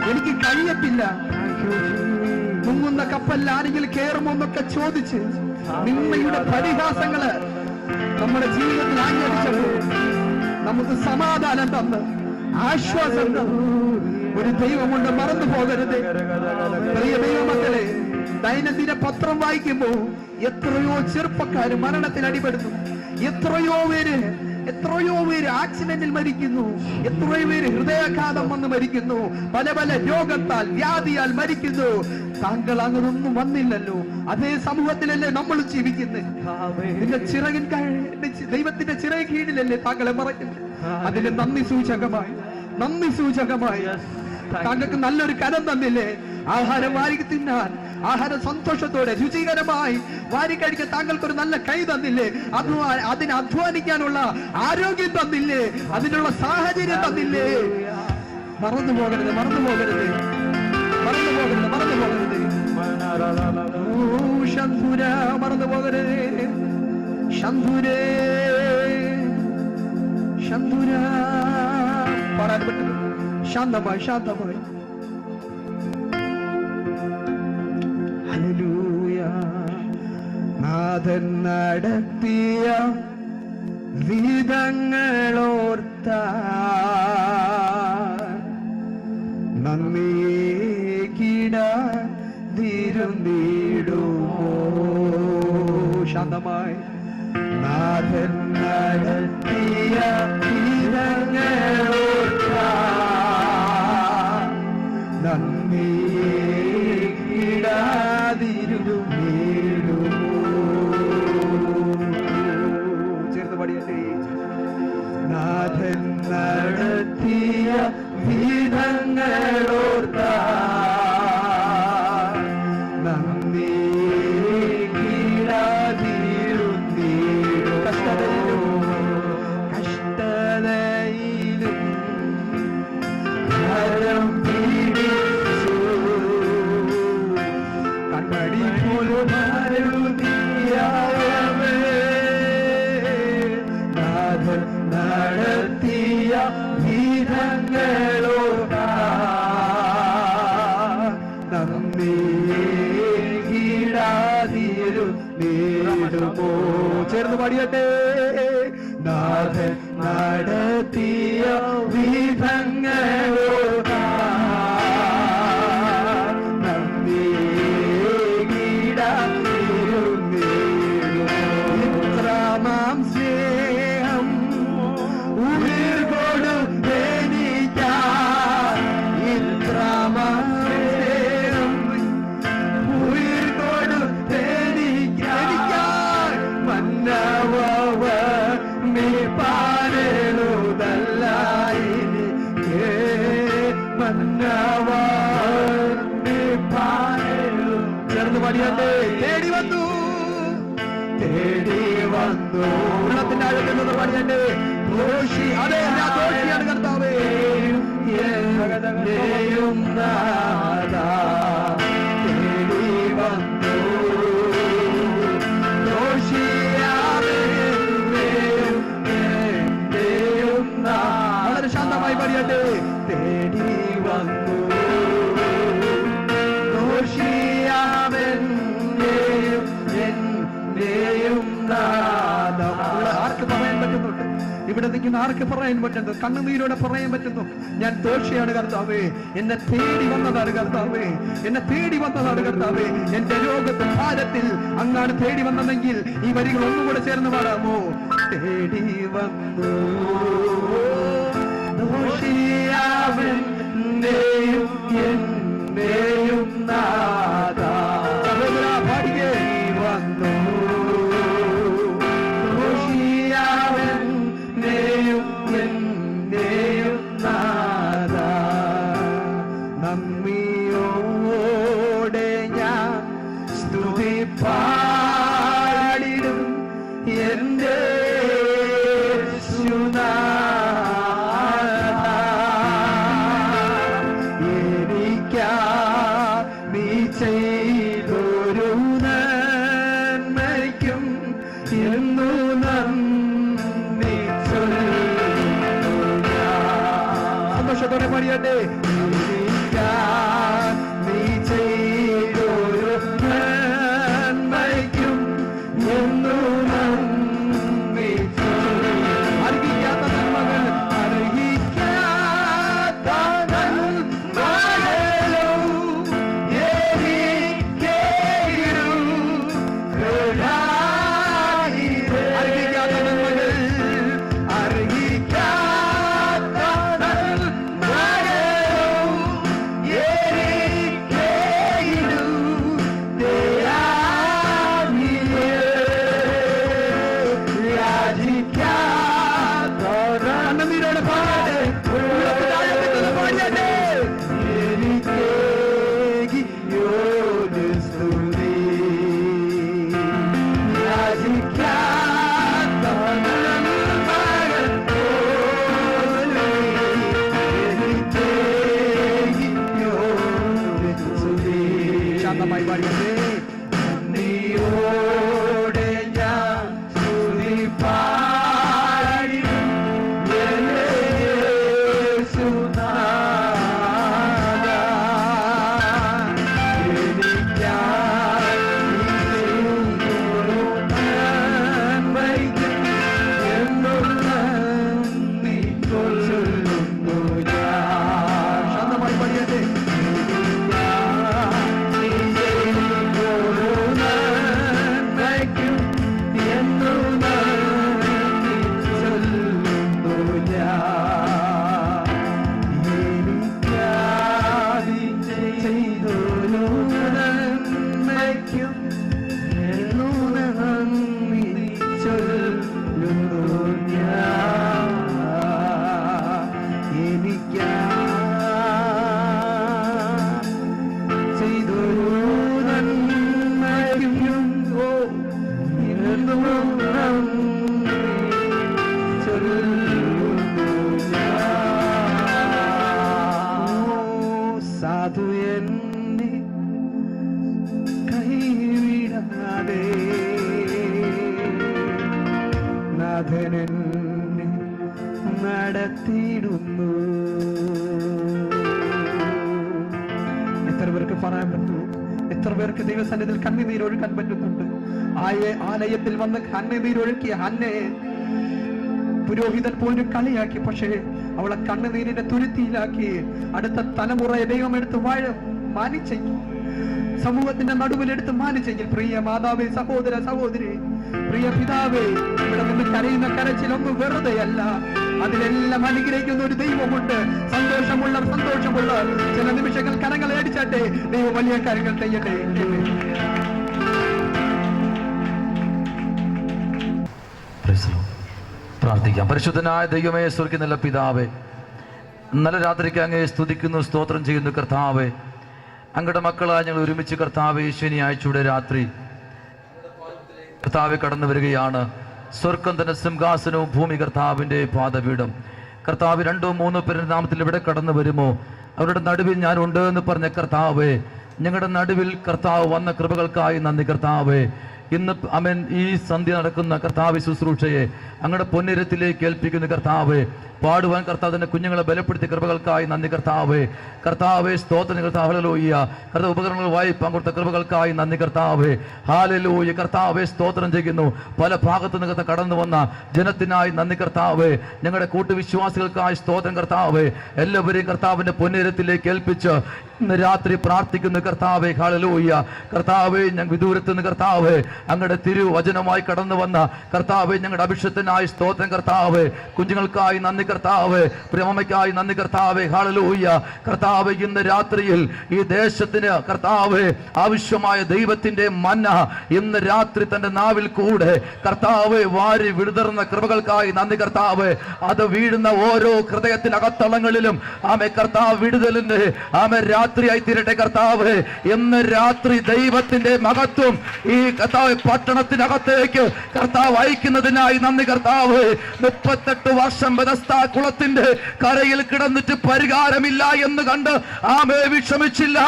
എനിക്ക് കഴിയത്തില്ല, മുങ്ങുന്ന കപ്പലിൽ ആരെങ്കിലും കയറുമോ എന്നൊക്കെ ചോദിച്ച് നിന്നയുടെ പരിഹാസങ്ങള് നമ്മുടെ ജീവിതത്തിൽ ആഞ്ഞടിച്ചപ്പോൾ നമുക്ക് സമാധാനം തന്ന് ആശ്വാസം തന്നു ഒരു ദൈവമുണ്ട്. മറന്നു പോകരുത് പ്രിയ ദൈവമക്കളെ. ദൈനംദിന പത്രം വായിക്കുമ്പോ എത്രയോ ചെറുപ്പക്കാര് മരണത്തിൽ അടിപെടുന്നു, എത്രയോ പേര് ആക്സിഡന്റിൽ മരിക്കുന്നു, എത്രയോ പേര് ഹൃദയാഘാതം വന്ന് മരിക്കുന്നു, പല പല രോഗത്താൽ വ്യാധിയാൽ മരിക്കുന്നു. താങ്കൾ അങ്ങനൊന്നും വന്നില്ലല്ലോ. അതേ സമൂഹത്തിലല്ലേ നമ്മൾ ജീവിക്കുന്നത്. നിന്റെ ചിറകിൻ ദൈവത്തിന്റെ ചിറക് കീഴിലല്ലേ താങ്കളെ മറയ്ക്കുന്നത്. അതിന്റെ നന്ദി സൂചകമായി താങ്കൾക്ക് നല്ലൊരു കരം തന്നില്ലേ, ആഹാരം വാരി തിന്നാൻ, ആഹാരം സന്തോഷത്തോടെ രുചികരമായി വാരി കഴിക്കാൻ താങ്കൾക്കൊരു നല്ല കൈ തന്നില്ലേ, അതിന് അധ്വാനിക്കാനുള്ള ആരോഗ്യം തന്നില്ലേ, അതിനുള്ള സാഹചര്യം തന്നില്ലേ. മറന്നു പോകരുത്. ശംഭുര മറന്നു പോകരുത്. ശംഭുര പറയാൻ പറ്റുന്നു. ശാന്തമായി ഹല്ലേലൂയ. നാഥൻ നടത്തിയ വിധങ്ങളോർത്ത നന്ദിക്കിടാതിരുന്നിടുമോ. ശാന്തമായി. നാഥൻ നടത്തിയ വിധങ്ങളോർത്ത നന്ദിക്കിടാതിരുന്നിടുമോ. ചേർന്ന് പാടിയല്ലേ. നാഥൻ നടത്തിയ വിധങ്ങളോർത്ത നന്ദിക്കിടാതിരുന്നിടുമോ. കഷ്ടതയിലും ഭരം പിടിച്ചു കണ്ണടി പോലും നാഥൻ നടത്തിയ വിധങ്ങളോർത്ത നന്ദിക്കിടാതിരുന്നിടുമോ. ചേർന്ന് പാടിയട്ടെ. നാഥൻ നടത്തിയ വിധങ്ങളോർത്ത നന്ദിക്കിടാതിരുന്നിടുമോ. ഇത്രമാം സ്നേഹം ഉയിർ കൊടുത്തെനിക്കായി, ഇത്രമാം സ്നേഹം ഉയിർ കൊടുത്തെനിക്കായി, മന്നവ നീ പാടുതല്ലായി, മന്നവ നീ പാടു. ചേർന്ന് പാടിയാട്ടെ. തേടി വന്നു ഉള്ളത്തിന്റെ അഴകുന്നത് പാടിയാട്ടെ. ദോഷി, അതെ ഞാൻ ദോഷിയാണ് കർത്താവേ. തേടി വന്നു വളരെ ശാന്തമായി പാടിയാട്ടെ. തേടി വന്നു ആർക്ക് പറയാൻ പറ്റുന്നുണ്ട്? ഇവിടെ നിൽക്കുന്ന ആർക്ക് പറയാൻ പറ്റുന്നു? കണ്ണുനീരോടെ പറയാൻ പറ്റുന്നു, ഞാൻ ദോഷിയാണ് കർത്താവേ, എന്നെ തേടി വന്നതാണ് കർത്താവേ, എന്നെ തേടി വന്നതാണ് കർത്താവേ. എന്റെ രോഗത്തിൽ ഭാരത്തിൽ അങ്ങാണ് തേടി വന്നതെങ്കിൽ ഈ വരികൾ ഒന്നുകൂടെ ചേർന്ന് പാടാമോ? തേടി വന്നു ദോഷിയാവൻ എന്നെയും നാഥാ. സഹോദരാ പാടിയേ. വന്നു ദോഷിയാവൻ എന്നെയും നാഥാ. സന്തോഷത്തോടെ പാടിയട്ടെ. നീ ചെയ്തൊരു നന്മയ്ക്കും എന്നു നന്ദി. അർഹിക്കാത്ത നന്മകൾ അർഹിക്കാത്ത നന്മകളും എനിക്കേകിടും കൃപാനിധി. അർഹിക്കാത്ത നന്മകൾ അർഹിക്കാത്ത നന്മകളും എനിക്കേകിടും ദയാനിധി. യാചിക്കാത്ത നന്ദിയോടെ പാടേ. പാടിയേ. എനിക്കേകിയോരു സ്തുതി. യാചിക്കാത്ത നന്മകൾ പോലും എനിക്കേകിയോരു സ്തുതി. ശാന്തമായി പാടിയേ. നന്ദിയോടെ ഞാൻ സ്തുതി പാടിടും എന്റെ യേശുനാഥ. എനിക്കായി നീ ചെയ്തൊരു നന്മയ്ക്ക് എന്നും നന്ദി ചൊല്ലുന്നു ഞാൻ. ശാന്തമായി പാടിയേ. നീ ചെയ്തൊരു നന്മയ്ക്കും എന്നും നന്ദി ചൊല്ലുന്നു ഞാൻ. എനിക്കായി ചെയ്തൊരു നന്മയ്ക്കും എന്നും നന്ദി ചൊല്ലുന്നു ഞാൻ. ചെയ്തൊരു നന്മയ്ക്കും എന്നും നന്ദി ചൊല്ലുന്നു ഞാൻ. സാധു എന്നെ കൈവിടാതെ നാഥനെന്നെ നടത്തിയിടുന്നു. എത്ര പേർക്ക് പറയാൻ പറ്റൂ? എത്ര പേർക്ക് ദൈവസന്നിധിയിൽ കണ്ണുനീരൊഴുക്കാൻ പറ്റുന്നുണ്ട്? ആലയത്തിൽ വന്ന് കണ്ണുനീരൊഴുക്കിയ ഹന്നയെ പുരോഹിതൻ പോലും കളിയാക്കി. പക്ഷേ അവളെ കണ്ണുനീരിന്റെ തുരുത്തിയിലാക്കി അടുത്ത തലമുറയെ ദൈവം എടുത്ത് മാനിച്ചെങ്കിൽ, സമൂഹത്തിന്റെ നടുവിലെടുത്ത് മാനിച്ചെങ്കിൽ, പ്രിയ മാതാവേ, സഹോദര സഹോദരി, പ്രിയ പിതാവേ, ഇവിടെ നിന്ന് കരയുന്ന കരച്ചിലൊന്നും വെറുതെയല്ല. അതിലെല്ലാം അനുഗ്രഹിക്കുന്ന ഒരു ദൈവമുണ്ട്. സന്തോഷമുള്ള ചില നിമിഷങ്ങൾ കരങ്ങളെ അടിച്ചാട്ടെ. ദൈവം വലിയ കാര്യങ്ങൾ ചെയ്യട്ടെ. പ്രാർത്ഥിക്കാം. പരിശുദ്ധനായ ദൈവമേ, സ്വർഗ്ഗീയ നല്ല പിതാവേ, നല്ല രാത്രിക്ക് അങ്ങേ സ്തുതിക്കുന്നു, സ്തോത്രം ചെയ്യുന്നു. കർത്താവേ, അങ്ങയുടെ മക്കളായ ഞങ്ങൾ ഒരുമിച്ച് കർത്താവേ ശനിയാഴ്ചയുടെ രാത്രി കർത്താവെ കടന്നു വരികയാണ്. സ്വർഗം തന്നെ സിംഹാസനവും ഭൂമി കർത്താവിൻ്റെ പാദപീഠം. കർത്താവ് 2-3 പേരുടെ നാമത്തിൽ ഇവിടെ കടന്നു വരുമോ അവരുടെ നടുവിൽ ഞാൻ ഉണ്ട് എന്ന് പറഞ്ഞ കർത്താവേ, ഞങ്ങളുടെ നടുവിൽ കർത്താവ് വന്ന കൃപകൾക്കായി നന്ദി കർത്താവേ. ഇന്ന് അമേൻ ഈ സന്ധ്യ നടക്കുന്ന കർത്താവ് ശുശ്രൂഷയെ അങ്ങയുടെ പൊന്നിരത്തിലേക്ക് ഏൽപ്പിക്കുന്ന കർത്താവേ, പാടുവാൻ കർത്താവിന്റെ കുഞ്ഞുങ്ങളെ ബലപ്പെടുത്തിയ കൃപകൾക്കായി നന്ദി കർത്താവേ. കർത്താവേ സ്തോത്രം കർത്താവ്. ഹല്ലേലൂയ. കർത്താവ് ഉപകരണങ്ങൾ വായിപ്പാൻ കൊടുത്ത കൃപകൾക്കായി നന്ദി കർത്താവേ. ഹല്ലേലൂയ. കർത്താവേ സ്തോത്രം ചെയ്യുന്നു. പല ഭാഗത്തു നിന്ന് കടന്നു വന്ന ജനത്തിനായി നന്ദി കർത്താവേ. ഞങ്ങളുടെ കൂട്ടുവിശ്വാസികൾക്കായി സ്തോത്രം കർത്താവേ. എല്ലാവരെയും കർത്താവിന്റെ പൊന്നിരത്തിലേക്ക് ഏൽപ്പിച്ച് ഇന്ന് രാത്രി പ്രാർത്ഥിക്കുന്നു കർത്താവേ. ഹല്ലേലൂയ. കർത്താവേ, ഞങ്ങൾ വിദൂരത്ത് നിന്ന് കർത്താവേ അങ്ങയുടെ തിരുവചനമായി കടന്നു വന്ന കർത്താവേ, ഞങ്ങളുടെ അഭിഷേകത്തിനായി സ്തോത്രം കർത്താവേ. കുഞ്ഞുങ്ങൾക്കായി നന്ദി കർത്താവേ. പ്രിയമയ്ക്കായി നന്ദി കർത്താവേ. ഹല്ലേലൂയ. കർത്താവേ, ഇന്ന് രാത്രിയിൽ ഈ ദേശത്തിന് കർത്താവേ ആവശ്യമായ ദൈവത്തിന്റെ മന്ന ഇന്ന് രാത്രി തന്റെ നാവിൽ കൂടെ കർത്താവേ വാരി വിടുതർന്ന കൃപകൾക്കായി നന്ദി കർത്താവേ. അത് വീഴുന്ന ഓരോ ഹൃദയത്തിനകത്തളങ്ങളിലും ആമേ കർത്താവ് വിടുതലിന്റെ ആമേ രാത്രിയായി തീരട്ടെ കർത്താവേ. ഇന്ന് രാത്രി ദൈവത്തിന്റെ മഹത്വം ഈ കർത്താവ് കർത്താവ് പട്ടണത്തിനകത്തേക്ക് കർത്താവ് അയക്കുന്നതിനായി നന്ദി കർത്താവ്. 38 വർഷം ബെഥസ്ദാ കുളത്തിന്റെ കരയിൽ കിടന്നിട്ട് പരിഹാരമില്ല എന്ന് കണ്ട് ആമേ വിഷമിച്ചില്ല.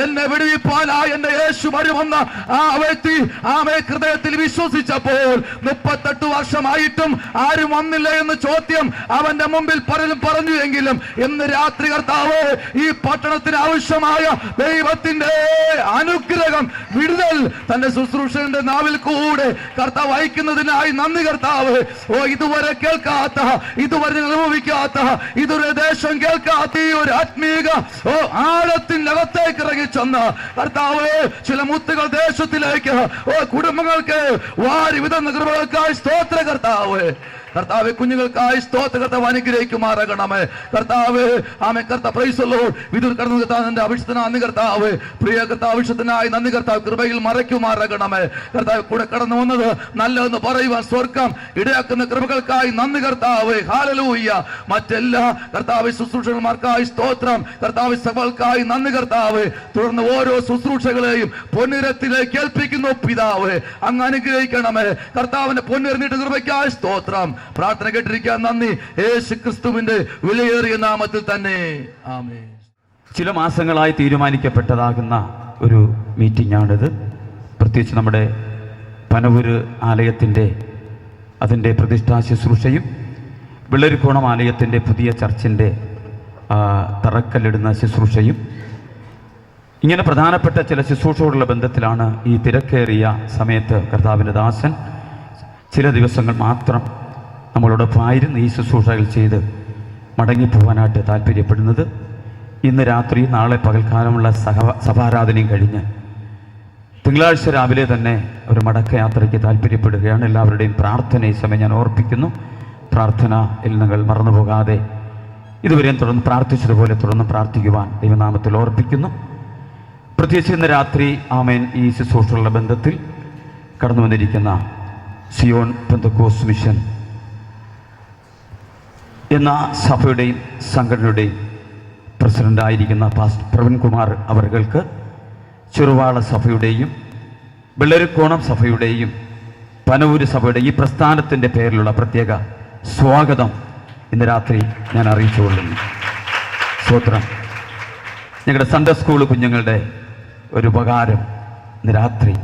എന്നെ വിടുവിപ്പാനാ എന്റെ യേശു വരുമെന്ന് ആ വ്യക്തി ആമേ ഹൃദയത്തിൽ വിശ്വസിച്ചപ്പോൾ 38 വർഷമായിട്ടും ആരും വന്നില്ല എന്ന് ചോദ്യം അവന്റെ മുമ്പിൽ പലരും പറഞ്ഞു. എങ്കിലും ഇന്ന് രാത്രി കർത്താവ് ഈ പട്ടണത്തിന് ആവശ്യമായ ദൈവത്തിന്റെ അനുഗ്രഹം, വിടുതൽ തന്റെ ശുശ്രൂഷന്റെ നാവിൽ കൂടെ കർത്താവ് അയക്കുന്നതിനായി നന്ദി കർത്താവ്. ഓ, ഇതുവരെ കേൾക്കാത്ത, ഇതുവരെ അനുഭവിക്കാത്ത, ഇതൊരു ദേശം കേൾക്കാത്ത ഈ ഒരു ആത്മീക ആഴത്തിന്റെ അകത്തേക്ക് ഇറങ്ങി ചെന്ന് കർത്താവ് ചില മുത്തുകൾ ദേശത്തിലേക്ക് കുടുംബങ്ങൾക്ക് വാരി വിതന്ന കൃപകൾക്കായി സ്തോത്ര കർത്താവ്. കർത്താവ് കുഞ്ഞുങ്ങൾക്കായി സ്തോത്ര കർത്താവ് അനുഗ്രഹിക്കുമാറാകണമേ കർത്താവ്. ആമേ കർത്താവ് പ്രൈസ് ദി ലോർഡ്. വിദൂർ കടന്നു കർത്താവിന്റെ അഭിഷേകത്തിന് നന്ദി കർത്താവ്. പ്രിയ കർത്താവ് അഭിഷേകത്തിനായി നന്ദി കർത്താവ്. കൃപയിൽ മറയ്ക്കുമാറാകണമേ കർത്താവ്. കൂടെ കടന്നു വന്നത് നല്ലതെന്ന് പറയുവാൻ സ്വർഗം ഇടയാക്കുന്ന കൃപകൾക്കായി നന്ദി കർത്താവ്. ഹല്ലേലൂയ. മറ്റെല്ലാ കർത്താവ് ശുശ്രൂഷകന്മാർക്കായി സ്തോത്രം കർത്താവ്. സഭകൾക്കായി നന്ദി കർത്താവ്. തുടർന്ന് ഓരോ ശുശ്രൂഷകളെയും പൊന്നിരത്തിലേക്ക് ഏൽപ്പിക്കുന്നു പിതാവ്. അങ്ങ് അനുഗ്രഹിക്കണമേ കർത്താവിന്റെ പൊന്നിരന്നിട്ട് കൃപയ്ക്കായി സ്തോത്രം. പ്രാർത്ഥന കേട്ടിരിക്കാൻ നന്ദി, യേശു ക്രിസ്തുവിന്റെ വിലയേറിയ നാമത്തിൽ തന്നെ ആമേൻ. ചില മാസങ്ങളായി തീരുമാനിക്കപ്പെട്ടതാകുന്ന ഒരു മീറ്റിംഗ് ആണിത്. പ്രത്യേകിച്ച് നമ്മുടെ പനവൂര് ആലയത്തിൻ്റെ അതിൻ്റെ പ്രതിഷ്ഠാ ശുശ്രൂഷയും വെള്ളരിക്കോണം ആലയത്തിൻ്റെ പുതിയ ചർച്ചിൻ്റെ തറക്കല്ലിടുന്ന ശുശ്രൂഷയും, ഇങ്ങനെ പ്രധാനപ്പെട്ട ചില ശുശ്രൂഷകളുള്ള ബന്ധത്തിലാണ് ഈ തിരക്കേറിയ സമയത്ത് കർത്താവിൻ്റെ ദാസൻ ചില ദിവസങ്ങൾ മാത്രം നമ്മളോടൊപ്പമായിരുന്നു ഈ ശുശ്രൂഷകൾ ചെയ്ത് മടങ്ങിപ്പോവാനായിട്ട് താല്പര്യപ്പെടുന്നത്. ഇന്ന് രാത്രി നാളെ പകൽക്കാലമുള്ള സഭാരാധനയും കഴിഞ്ഞ് തിങ്കളാഴ്ച രാവിലെ തന്നെ ഒരു മടക്കയാത്രയ്ക്ക് താല്പര്യപ്പെടുകയാണ്. എല്ലാവരുടെയും പ്രാർത്ഥന ഈ സമയം ഞാൻ ഓർപ്പിക്കുന്നു. പ്രാർത്ഥനയിൽ നിങ്ങൾ മറന്നുപോകാതെ ഇതുവരെയും തുടർന്ന് പ്രാർത്ഥിച്ചതുപോലെ തുടർന്ന് പ്രാർത്ഥിക്കുവാൻ ദൈവനാമത്തിൽ ഓർപ്പിക്കുന്നു. പ്രത്യേകിച്ച് ഇന്ന് രാത്രി ആമേൻ ഈ ശുശ്രൂഷകളുടെ ബന്ധത്തിൽ കടന്നു വന്നിരിക്കുന്ന സിയോൺ പെന്തക്കോസ്ത് മിഷൻ എന്ന സഭയുടെയും സംഘടനയുടെയും പ്രസിഡൻ്റായിരിക്കുന്ന പാസ്റ്റർ പ്രവീൺകുമാർ അവർക്ക് ചെറുവാള സഭയുടെയും വെള്ളരിക്കോണം സഭയുടെയും പനവൂര് സഭയുടെ ഈ പ്രസ്ഥാനത്തിൻ്റെ പേരിലുള്ള പ്രത്യേക സ്വാഗതം ഇന്ന് രാത്രി ഞാൻ അറിയിച്ചുകൊള്ളുന്നു. സ്തോത്രം. ഞങ്ങളുടെ സൺഡേ സ്കൂൾ കുഞ്ഞുങ്ങളുടെ ഒരു ഉപകാരം ഇന്ന് രാത്രി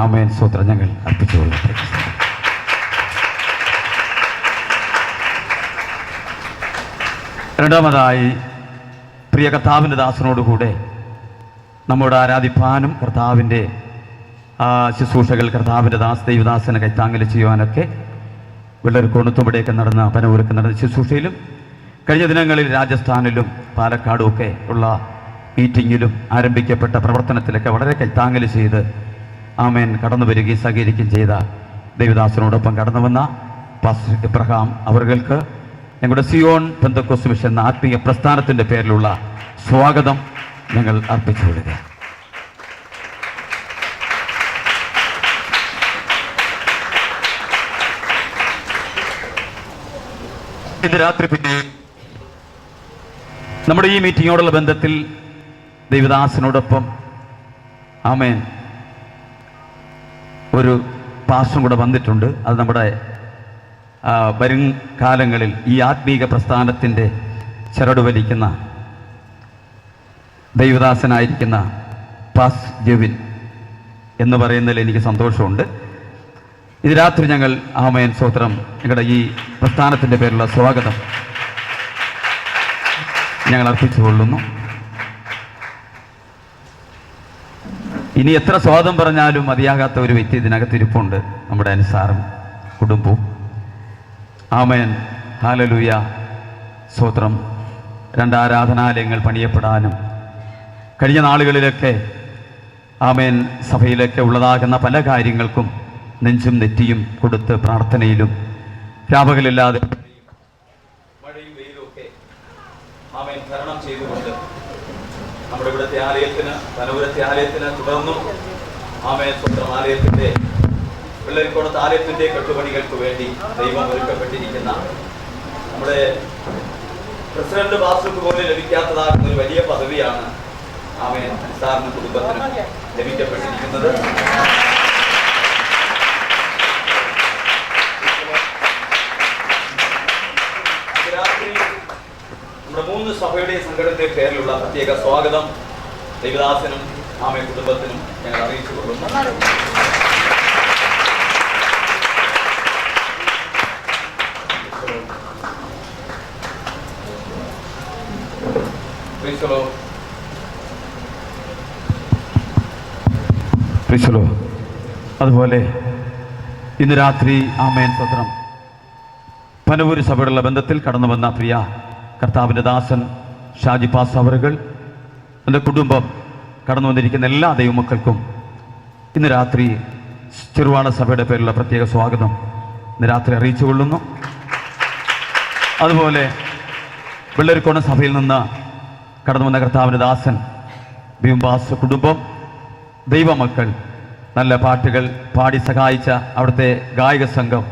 ആമേൻ സ്തോത്രം ഞങ്ങൾ അർപ്പിച്ചുകൊള്ളുന്നു. രണ്ടാമതായി പ്രിയ കർത്താവിൻ്റെ ദാസനോടുകൂടെ നമ്മോട് ആരാധിപ്പാനും കർത്താവിൻ്റെ ശുശ്രൂഷകൾ കർത്താവിൻ്റെ ദൈവദാസനെ കൈത്താങ്ങൽ ചെയ്യുവാനൊക്കെ വെള്ളരിക്കോണത്തുമ്പടിയൊക്കെ നടന്ന പനവൂരൊക്കെ നടന്ന ശുശ്രൂഷയിലും കഴിഞ്ഞ ദിനങ്ങളിൽ രാജസ്ഥാനിലും പാലക്കാടും ഒക്കെ ഉള്ള മീറ്റിങ്ങിലും ആരംഭിക്കപ്പെട്ട പ്രവർത്തനത്തിലൊക്കെ വളരെ കൈത്താങ്ങൽ ചെയ്ത് ആമേൻ കടന്നു വരികയും സഹകരിക്കുകയും ചെയ്ത ദൈവദാസനോടൊപ്പം കടന്നു വന്ന പാസ്റ്റർ ഇബ്രഹാം അവർക്ക് ഞങ്ങളുടെ സിയോൺ പെന്തക്കോസ്ത് മിഷൻ എന്ന ആത്മീയ പ്രസ്ഥാനത്തിൻ്റെ പേരിലുള്ള സ്വാഗതം ഞങ്ങൾ അർപ്പിച്ചു വിടുക. ഇന്ന് രാത്രി പിന്നെ നമ്മുടെ ഈ മീറ്റിങ്ങോടുള്ള ബന്ധത്തിൽ ദൈവദാസനോടൊപ്പം ആമേൻ ഒരു പാസ്റ്ററും കൂടെ വന്നിട്ടുണ്ട്. അത് നമ്മുടെ വരും കാലങ്ങളിൽ ഈ ആത്മീക പ്രസ്ഥാനത്തിൻ്റെ ചരട് വലിക്കുന്ന ദൈവദാസനായിരിക്കുന്ന പാസ് ജെവിൻ എന്ന് പറയുന്നതിൽ എനിക്ക് സന്തോഷമുണ്ട്. ഇത് രാത്രി ഞങ്ങൾ ആമേൻ സ്തോത്രം ഞങ്ങളുടെ ഈ പ്രസ്ഥാനത്തിൻ്റെ പേരിലുള്ള സ്വാഗതം ഞങ്ങൾ അർപ്പിച്ചുകൊള്ളുന്നു. ഇനി എത്ര സ്വാഗതം പറഞ്ഞാലും മതിയാകാത്ത ഒരു വ്യക്തി ഇതിനകത്തിരിപ്പുണ്ട്, നമ്മുടെ അനുസാറും കുടുംബവും. ആമേൻ ഹല്ലേലൂയ സ്തോത്രം. 2 ആരാധനാലയങ്ങൾ പണിയപ്പെടാനും കഴിഞ്ഞ നാളുകളിലൊക്കെ ആമേൻ സഭയിലൊക്കെ ഉള്ളതാകുന്ന പല കാര്യങ്ങൾക്കും നെഞ്ചും നെറ്റിയും കൊടുത്ത് പ്രാർത്ഥനയിലും രാപകലില്ലാതെ മഴയും വെയിലും ഒക്കെ ആമേൻ തരണം ചെയ്തുകൊണ്ട് നമ്മുടെ ഇവിടുത്തെ ആലയത്തിന് പനവൂരത്തെ ആലയത്തിന് തുടർന്നും ആമേൻ സ്വന്തം ആലയത്തിൻ്റെ വെള്ളരിക്കോണത്ത് ആലയത്തിൻ്റെ കെട്ടുപണികൾക്ക് വേണ്ടി ദൈവം ഒരുക്കപ്പെട്ടിരിക്കുന്ന നമ്മുടെ പ്രസിഡന്റ് പാസ്റ്റർക്ക് പോലും ലഭിക്കാത്തതാകുന്ന ഒരു വലിയ പദവിയാണ് ആമേൻ സാറിന് കുടുംബത്തിന് ലഭിക്കപ്പെട്ടിരിക്കുന്നത്. നമ്മുടെ 3 സഭയുടെ സംഘടനയുടെ പേരിലുള്ള പ്രത്യേക സ്വാഗതം ദൈവദാസനും ആമേ കുടുംബത്തിനും ഞങ്ങൾ അറിയിച്ചു കൊള്ളുന്നു. അതുപോലെ ഇന്ന് രാത്രി ആമേൻ സ്വത്രം പനവൂര് സഭയുള്ള ബന്ധത്തിൽ കടന്നു വന്ന പ്രിയ കർത്താവിൻ്റെ ദാസൻ ഷാജി പാസ് അവറുകൾ, എൻ്റെ കുടുംബം കടന്നു വന്നിരിക്കുന്ന എല്ലാ ദൈവമക്കൾക്കും ഇന്ന് രാത്രി ചെറുവാള സഭയുടെ പേരിലുള്ള പ്രത്യേക സ്വാഗതം ഇന്ന് രാത്രി അറിയിച്ചു കൊള്ളുന്നു. അതുപോലെ വെള്ളരിക്കോണ സഭയിൽ നിന്ന് കടന്നു വന്ന കർത്താവിൻ്റെ ദാസൻ ബിംബാസ് കുടുംബം, ദൈവമക്കൾ, നല്ല പാട്ടുകൾ പാടി സഹായിച്ച അവിടുത്തെ ഗായക സംഘം,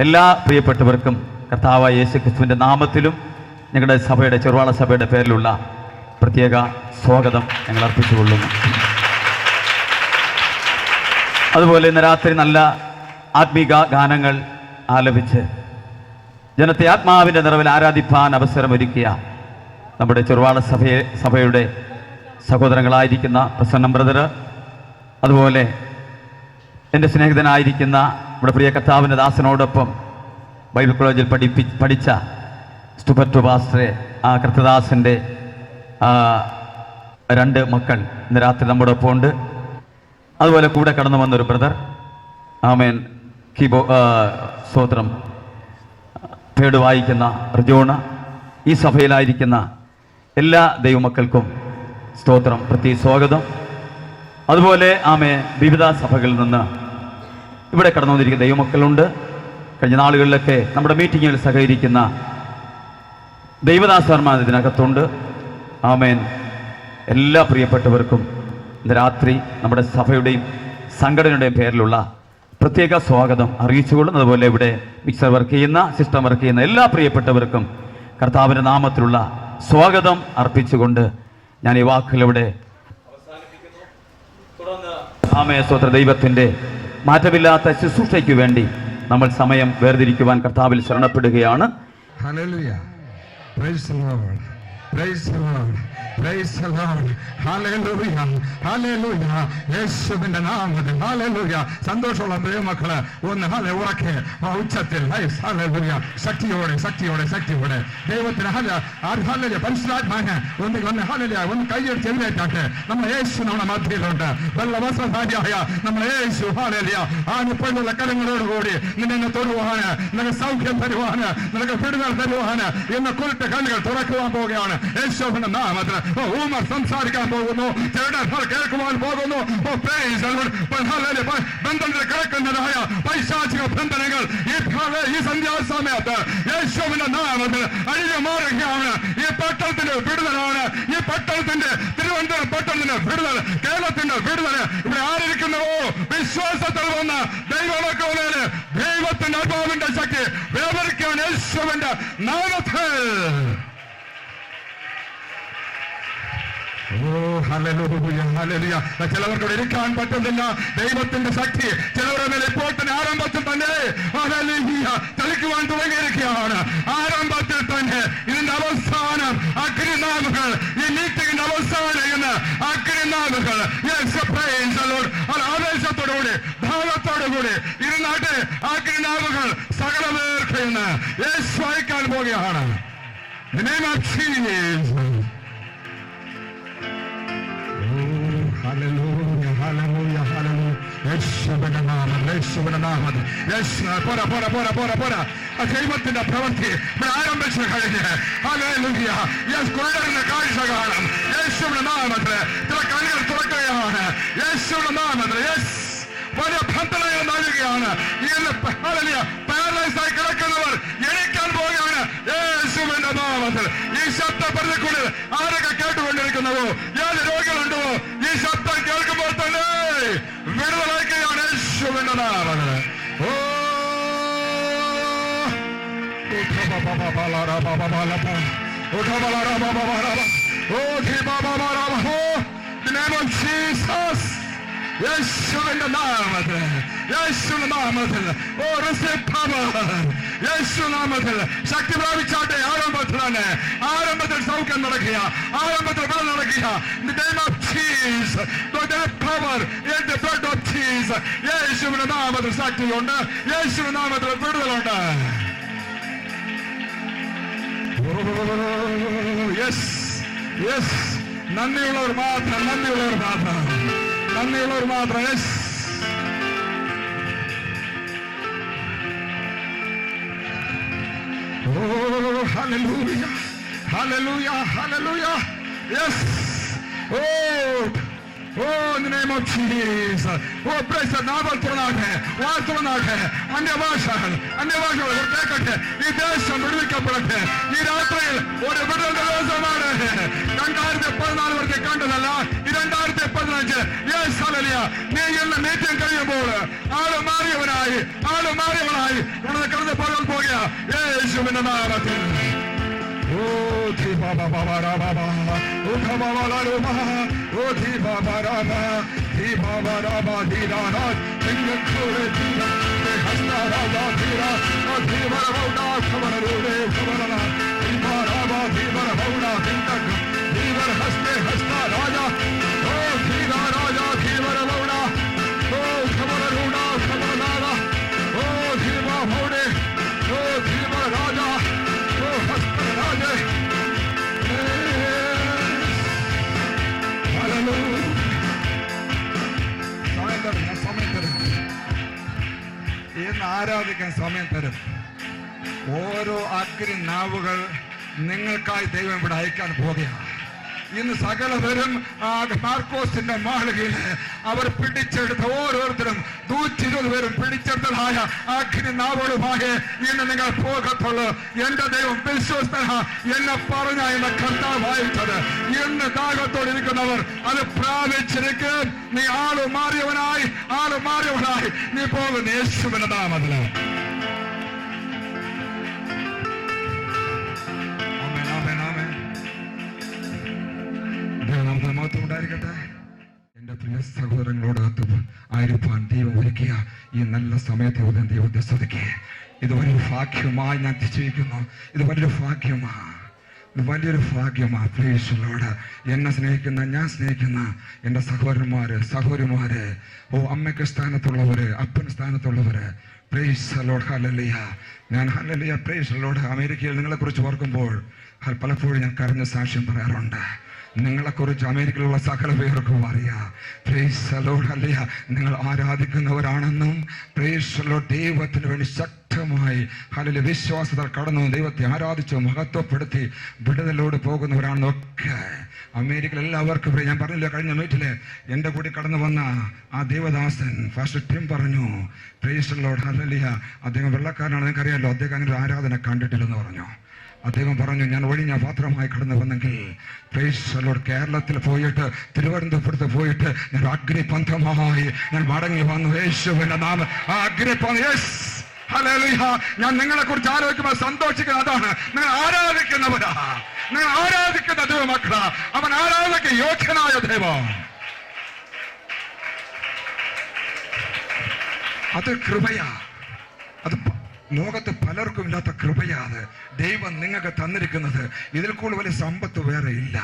എല്ലാ പ്രിയപ്പെട്ടവർക്കും കർത്താവായ യേശുക്രിസ്തുവിൻ്റെ നാമത്തിലും ഞങ്ങളുടെ സഭയുടെ ചെറുവാള സഭയുടെ പേരിലുള്ള പ്രത്യേക സ്വാഗതം ഞങ്ങൾ അർപ്പിച്ചുകൊള്ളുന്നു. അതുപോലെ ഇന്ന് രാത്രി നല്ല ആത്മീക ഗാനങ്ങൾ ആലപിച്ച് ജനത്തെ ആത്മാവിൻ്റെ നിറവിൽ ആരാധിപ്പാൻ അവസരമൊരുക്കിയ നമ്മുടെ ചെറുവാള സഭയുടെ സഹോദരങ്ങളായിരിക്കുന്ന പ്രസന്നം ബ്രദർ, അതുപോലെ എൻ്റെ സ്നേഹിതനായിരിക്കുന്ന നമ്മുടെ പ്രിയ കർത്താവിൻ്റെ ദാസനോടൊപ്പം ബൈബിൾ കോളേജിൽ പഠിച്ച സ്റ്റുബർട്ട് പാസ്റ്ററെ, ആ കർത്തദാസൻ്റെ 2 മക്കൾ ഇന്ന് രാത്രി നമ്മുടെ ഒപ്പം ഉണ്ട്. അതുപോലെ കൂടെ കടന്നു വന്നൊരു ബ്രദർ ആമേൻ സ്തോത്രം തേട് വായിക്കുന്ന റിജോണ, ഈ സഭയിലായിരിക്കുന്ന എല്ലാ ദൈവമക്കൾക്കും സ്തോത്രം പ്രത്യേക സ്വാഗതം. അതുപോലെ ആമേ വിവിധ സഭകളിൽ നിന്ന് ഇവിടെ കടന്നു വന്നിരിക്കുന്ന ദൈവമക്കളുണ്ട്. കഴിഞ്ഞ നാളുകളിലൊക്കെ നമ്മുടെ മീറ്റിങ്ങുകൾ സഹകരിക്കുന്ന ദൈവദാസന്മാർ ഇതിനകത്തുണ്ട്. ആമേൻ. എല്ലാ പ്രിയപ്പെട്ടവർക്കും ഇന്ന് രാത്രി നമ്മുടെ സഭയുടെയും സംഘടനയുടെയും പേരിലുള്ള പ്രത്യേക സ്വാഗതം അറിയിച്ചുകൊള്ളുന്നു. അതുപോലെ ഇവിടെ മിക്സർ വർക്ക് ചെയ്യുന്ന, സിസ്റ്റം വർക്ക് ചെയ്യുന്ന എല്ലാ പ്രിയപ്പെട്ടവർക്കും കർത്താവിൻ്റെ നാമത്തിലുള്ള സ്വാഗതം അർപ്പിച്ചുകൊണ്ട് ഞാൻ ഈ വാക്കുകളിവിടെ അവസാനിപ്പിക്കുന്നു. തുടർന്ന് ആമേ സ്തോത്ര ദൈവത്തിൻ്റെ മാറ്റമില്ലാത്ത ശുശ്രൂഷയ്ക്ക് വേണ്ടി നമ്മൾ സമയം വേർതിരിക്കുവാൻ കർത്താവിൽ ശരണപ്പെടുകയാണ്. Hallelujah. Praise the Lord. Praise the Lord. Praise the Lord. Hallelujah. Hallelujah. യേശുവിന്റെ നാമത്തിൽ hallelujah. സന്തോഷമുള്ള ദൈവമക്കളെ ഒന്ന് ഉറക്കെ ഉച്ചത്തിൽ hallelujah. ശക്തിയോടെ ദൈവത്തിന് hallelujah. പരിശുദ്ധാത്മാവിനെ ഒന്ന് hallelujah. ഒന്ന് കൈയ്യടിച്ച് എഴുന്നേറ്റാട്ടെ. നമ്മുടെ യേശു നമ്മുടെ മധ്യയിലുണ്ട്. വെള്ളവസ്ത്രധാരിയായ നമ്മുടെ യേശു hallelujah. ആ മുപ്പതിലുള്ള കരങ്ങളോടുകൂടി നിന്നെ തൊടുവാന്, നിനക്ക് സൗഖ്യം തരുവാന്, നിനക്ക് വിടുതൽ തരുവാന് ഇന്ന് കുരുട്ട് കണ്ണുകൾ തുറക്കുവാൻ പോവുകയാണ് യേശുവിന്റെ നാമത്തിൽ. ഊമർ സംസാരിക്കാൻ പോകുന്നു, ചെറുടർ കേൾക്കുവാൻ പോകുന്നു. ബന്ധനത്തിൽ കിടക്കുന്നതായ പൈശാചിക ബന്ധനങ്ങൾ ഈ സന്ധ്യാസമയത്ത് യേശുവിന്റെ നാമത്തിൽ അഴിഞ്ഞു മാറുകയാണ്. ഈ പട്ടണത്തിന്റെ വിടുതലാണ്, ഈ പട്ടണത്തിന്റെ തിരുവനന്തപുരം പട്ടണത്തിന്റെ വിടുതൽ, കേരളത്തിന്റെ വിടുതൽ ഇവിടെ ആയിരിക്കുന്നുവോ വിശ്വാസത്തിൽ വന്ന് ദൈവമക്കളെ ദൈവത്തിന്റെ ആത്മാവിന്റെ ശക്തി വ്യാപരിക്കാൻ യേശുവിന്റെ നാമത്തിൽ. ചിലവർക്ക് ഇരിക്കാൻ പറ്റുന്നില്ല. ദൈവത്തിന്റെ ശക്തി ചിലവരുടെ മേലെ ഇപ്പോൾ തന്നെ ആരംഭത്തിൽ തന്നെ ചലിക്കുവാൻ തുടങ്ങിയിരിക്കുകയാണ്. ആരംഭത്തിൽ തന്നെ ഇതിന്റെ അവസാനം അഗ്നിനാമകൾ, ഈ മീറ്റിംഗിന്റെ അവസാനം ഇന്ന് അഗ്നിനാമകൾ ആവേശത്തോടുകൂടി ഭാവത്തോടുകൂടി ഇരുന്നാട്ട് അഗ്നിനാമകൾ സകല പേർക്ക് ഇന്ന് യേശു അയക്കാൻ പോവുകയാണ്. The name of Jesus. Hallelujah, hallelujah, hallelujah. യേശുവിന്റെ നാമത്തിൽ പോരാ ദൈവത്തിന്റെ പ്രവൃത്തി ആരംഭിച്ചു കഴിഞ്ഞ് ഹല്ലേലൂയ. കൊണ്ടുവരുന്ന കാഴ്ച കാണാം യേശുവിന്റെ നാമത്തിൽ. ചില കണ്ണുകൾ തുറക്കുകയാണ് യേശുവിന്റെ നാമത്തിൽ. വലിയ ബന്ധനങ്ങൾ നൽകുകയാണ്. പാരലൈസായി കിടക്കുന്നവർ എണീക്കാൻ പോവുകയാണ് യേശുവിന്റെ നാമത്തിൽ. ഈ ശബ്ദപരിധിക്കുള്ളിൽ ആരൊക്കെ കേട്ടുകൊണ്ടിരിക്കുന്നവോ, ഏത് രോഗികളുണ്ടോ, ഈ ശബ്ദം കേൾക്കുമ്പോൾ തന്നെ വിടുതലയ്ക്കുകയാണ് യേശുവിന്റെ നാമത്തിൽ. യേശുവിന്റെ നാമത്തിൽ, യേശുവിന്റെ നാമത്തിൽ യേശു നാമത്തിൽ ശക്തി പ്രാപിച്ചാട്ടെ. ആരംഭത്തിൽ തന്നെ സൗഖ്യം നടക്കുക, ആരംഭത്തിൽ വില നടക്കുക. In the name of Jesus, the power in the blood of Jesus. യേശുവിന്റെ നാമത്തിൽ ശക്തിയുണ്ട്, യേശുവിന്റെ നാമത്തിൽ വിടുതലുണ്ട്. യെസ് യെസ്, നന്ദിയുള്ളവർ മാത്രം, നന്ദിയുള്ളവർ മാത്രം, നന്ദിയുള്ളവർ മാത്രം. Yes, oh hallelujah, hallelujah, hallelujah. Yes, oh in the name of Jesus. Oh praise the Lord. വാർത്തകളാകട്ടെ, അന്യഭാഷകൾ കേൾക്കട്ടെ. ഈ ദേശം വിടുവിക്കപ്പെടട്ടെ. ഈ രാത്രിയിൽ ഒരു വിടുതൽ ദിവസമാണ്. 2014 വരെ കണ്ടതല്ല, ഈ 2015. Yes hallelujah. നീ എന്ന മീറ്റിംഗ് കഴിയുമ്പോൾ ആള് മാറിയവനായി കടന്നു പോകുക യേശുവിന്റെ നാമത്തിൽ. Oh, Thiba Baba Baba, oh Baba Baba, oh Thiba Baba, Thiba Baba, Dira, Tinga Kure, Dira, Hasta Raja, Dira, Thiba Baba, Kamarure, Kamarana, Thiba Baba, Thiba Baba, Tinga, Thiba Hasta Raja, oh Thiba Raja, Thiba Baba, oh Kamaruna, Kamarana, oh Thiba Bode, oh Thiba Raja, oh Hasta. സമയം തരും, ഇന്ന് ആരാധിക്കാൻ സമയം തരും. ഓരോ അഗ്നി നാവുകൾ നിങ്ങൾക്കായി ദൈവം ഇവിടെ അയക്കാൻ പോകുകയാണ്. ഇന്ന് സകലവരും മാർക്കോസിന്റെ മാളികയിൽ അവർ പിടിച്ചെടുത്ത ഓരോരുത്തരും 120 പേരും പിടിച്ചെടുത്തതായ അഗ്നി നാവുകളുമായി ഇന്ന് നിങ്ങൾ പോകത്തുള്ളൂ. എന്റെ ദൈവം വിശ്വസ്തന എന്നെ പറഞ്ഞ എന്റെ കർത്താവ് വായിച്ചത്. ഇന്ന് ദാഹത്തോടിരിക്കുന്നവർ അത് പ്രാപിച്ചിരിക്കും. നീ ആള് മാറിയവനായി നീ പോകുന്ന യേശുവിന്റെ നാമത്തില്. മഹത്വം ഉണ്ടായിരിക്കട്ടെ. എന്റെ പ്രിയ സഹോദരങ്ങളോട് ആയിരിക്കാൻ ദൈവം ഒരുക്കിയ ഈ നല്ല സമയത്തെ ദൈവത്തെ സ്തുതിക്കുക. ഇത് വലിയൊരു ഭാഗ്യമായി ഞാൻ തിരിച്ചിരിക്കുന്നു. ഇത് വലിയൊരു ഭാഗ്യമാണ്. Price the Lord. എന്നെ സ്നേഹിക്കുന്ന, ഞാൻ സ്നേഹിക്കുന്ന എൻ്റെ സഹോദരന്മാര്, അമ്മയ്ക്ക് സ്ഥാനത്തുള്ളവര്, അപ്പന് സ്ഥാനത്തുള്ളവര്, പ്രൈസ് ദി ലോർഡ്. ഹല്ലേലൂയ. ഞാൻ ഹല്ലേലൂയ, പ്രൈസ് ദി ലോർഡ്. അമേരിക്കയിൽ നിങ്ങളെ കുറിച്ച് ഓർക്കുമ്പോൾ പലപ്പോഴും ഞാൻ കരഞ്ഞ സാക്ഷ്യം പറയാറുണ്ട്. നിങ്ങളെക്കുറിച്ച് അമേരിക്കയിലുള്ള സകല പേർക്കും അറിയാം. Price the Lord. ഹല്ലേലൂയ. നിങ്ങൾ ആരാധിക്കുന്നവരാണെന്നും പ്രൈസ് ദി ലോർഡ് ദൈവത്തിന് വേണ്ടി ശക്തമായി ഹല്ലേലൂയ വിശ്വാസത്താൽ കടന്നു ദൈവത്തെ ആരാധിച്ച് മഹത്വപ്പെടുത്തി വിടുതലോട് പോകുന്നവരാണെന്നൊക്കെ അമേരിക്കയിൽ എല്ലാവർക്കും ഞാൻ പറഞ്ഞില്ല. കഴിഞ്ഞ മീറ്റില് എൻ്റെ കൂടി കടന്നു വന്ന ആ ദേവദാസൻ ഫാസ്റ്റർ ടിം പറഞ്ഞു, പ്രൈസ് ദി ലോർഡ്. ഹല്ലേലൂയ. അദ്ദേഹം വെള്ളക്കാരനാണ്, നിങ്ങൾക്കറിയാമല്ലോ. അദ്ദേഹം അങ്ങനെ ഒരു ആരാധന കണ്ടിട്ടില്ലെന്ന് പറഞ്ഞു. അദ്ദേഹം പറഞ്ഞു, ഞാൻ ഒഴിഞ്ഞ പാത്രമായി കടന്നു വന്നെങ്കിൽ പ്രൈസ് ദി ലോർഡ് കേരളത്തിൽ പോയിട്ട് തിരുവനന്തപുരത്ത് പോയിട്ട് ഞാൻ അഗ്നിപഥമായി ഞാൻ മടങ്ങി വന്നു. യേശുവിന്റെ നാമം ആ അഗ്നിപഥം. Yes hallelujah. ഞാൻ നിങ്ങളെ കുറിച്ച് ആലോചിക്കുമ്പോൾ സന്തോഷിക്കുന്നത് അതാണ്. നിങ്ങൾ ആരാധിക്കുന്നവരാ, നിങ്ങൾ ആരാധിക്കുന്ന ദൈവമക്കളാ. അവൻ ആരാധനയ്ക്ക് യോഗ്യനായ ദൈവം. അത് കൃപയാ. അത് ലോകത്ത് പലർക്കും ഇല്ലാത്ത കൃപയാണ് ദൈവം നിങ്ങൾക്ക് തന്നിരിക്കുന്നത്. ഇതിൽ കൂടുതൽ വലിയ സമ്പത്ത് വേറെ ഇല്ല.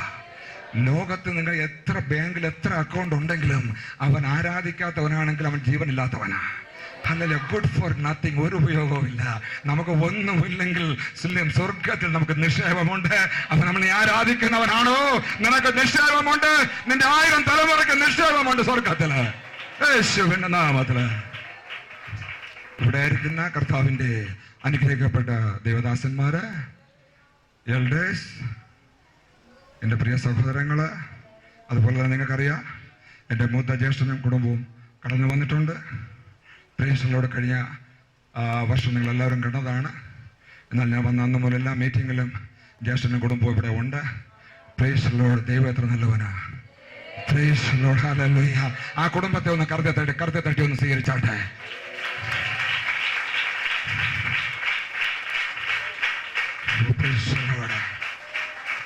ലോകത്ത് നിങ്ങൾ എത്ര ബാങ്കിൽ എത്ര അക്കൗണ്ട് ഉണ്ടെങ്കിലും അവൻ ആരാധിക്കാത്തവനാണെങ്കിൽ അവൻ ജീവനില്ലാത്തവനാ. ഹല്ലേലൂയ. Good for nothing. ഒരു ഉപയോഗവും ഇല്ല. നമുക്ക് ഒന്നുമില്ലെങ്കിൽ സ്വർഗത്തിൽ നമുക്ക് നിക്ഷേപമുണ്ട്. അപ്പൊ നമ്മൾ ആരാധിക്കുന്നവനാണോ നിനക്ക് നിക്ഷേപമുണ്ട്. നിന്റെ 1000 തലമുറയ്ക്ക് നിക്ഷേപമുണ്ട് സ്വർഗത്തില് യേശുവിന്റെ നാമത്തില്. ഇവിടെ ആയിരിക്കുന്ന കർത്താവിന്റെ അനുഗ്രഹിക്കപ്പെട്ട ദേവദാസന്മാര്, എൽഡേഴ്സ്, എൻ്റെ പ്രിയ സഹോദരങ്ങള്, അതുപോലെ തന്നെ നിങ്ങൾക്കറിയാം എൻ്റെ മൂത്ത ജ്യേഷ്ഠനും കുടുംബവും കടന്നു വന്നിട്ടുണ്ട്. Price the Lord. കഴിഞ്ഞ വർഷം നിങ്ങളെല്ലാവരും കണ്ടതാണ്. എന്നാൽ ഞാൻ വന്ന അന്ന് മുതൽ എല്ലാ മീറ്റിങ്ങിലും ജ്യേഷ്ഠനും കുടുംബവും ഇവിടെ ഉണ്ട്. Praise the Lord. ദൈവം എത്ര നല്ലവനാ. Praise the Lord. ഹല്ലേലൂയ. ആ കുടുംബത്തെ ഒന്ന് കറുതെ തട്ടി ഒന്ന് സ്വീകരിച്ചാട്ടെ.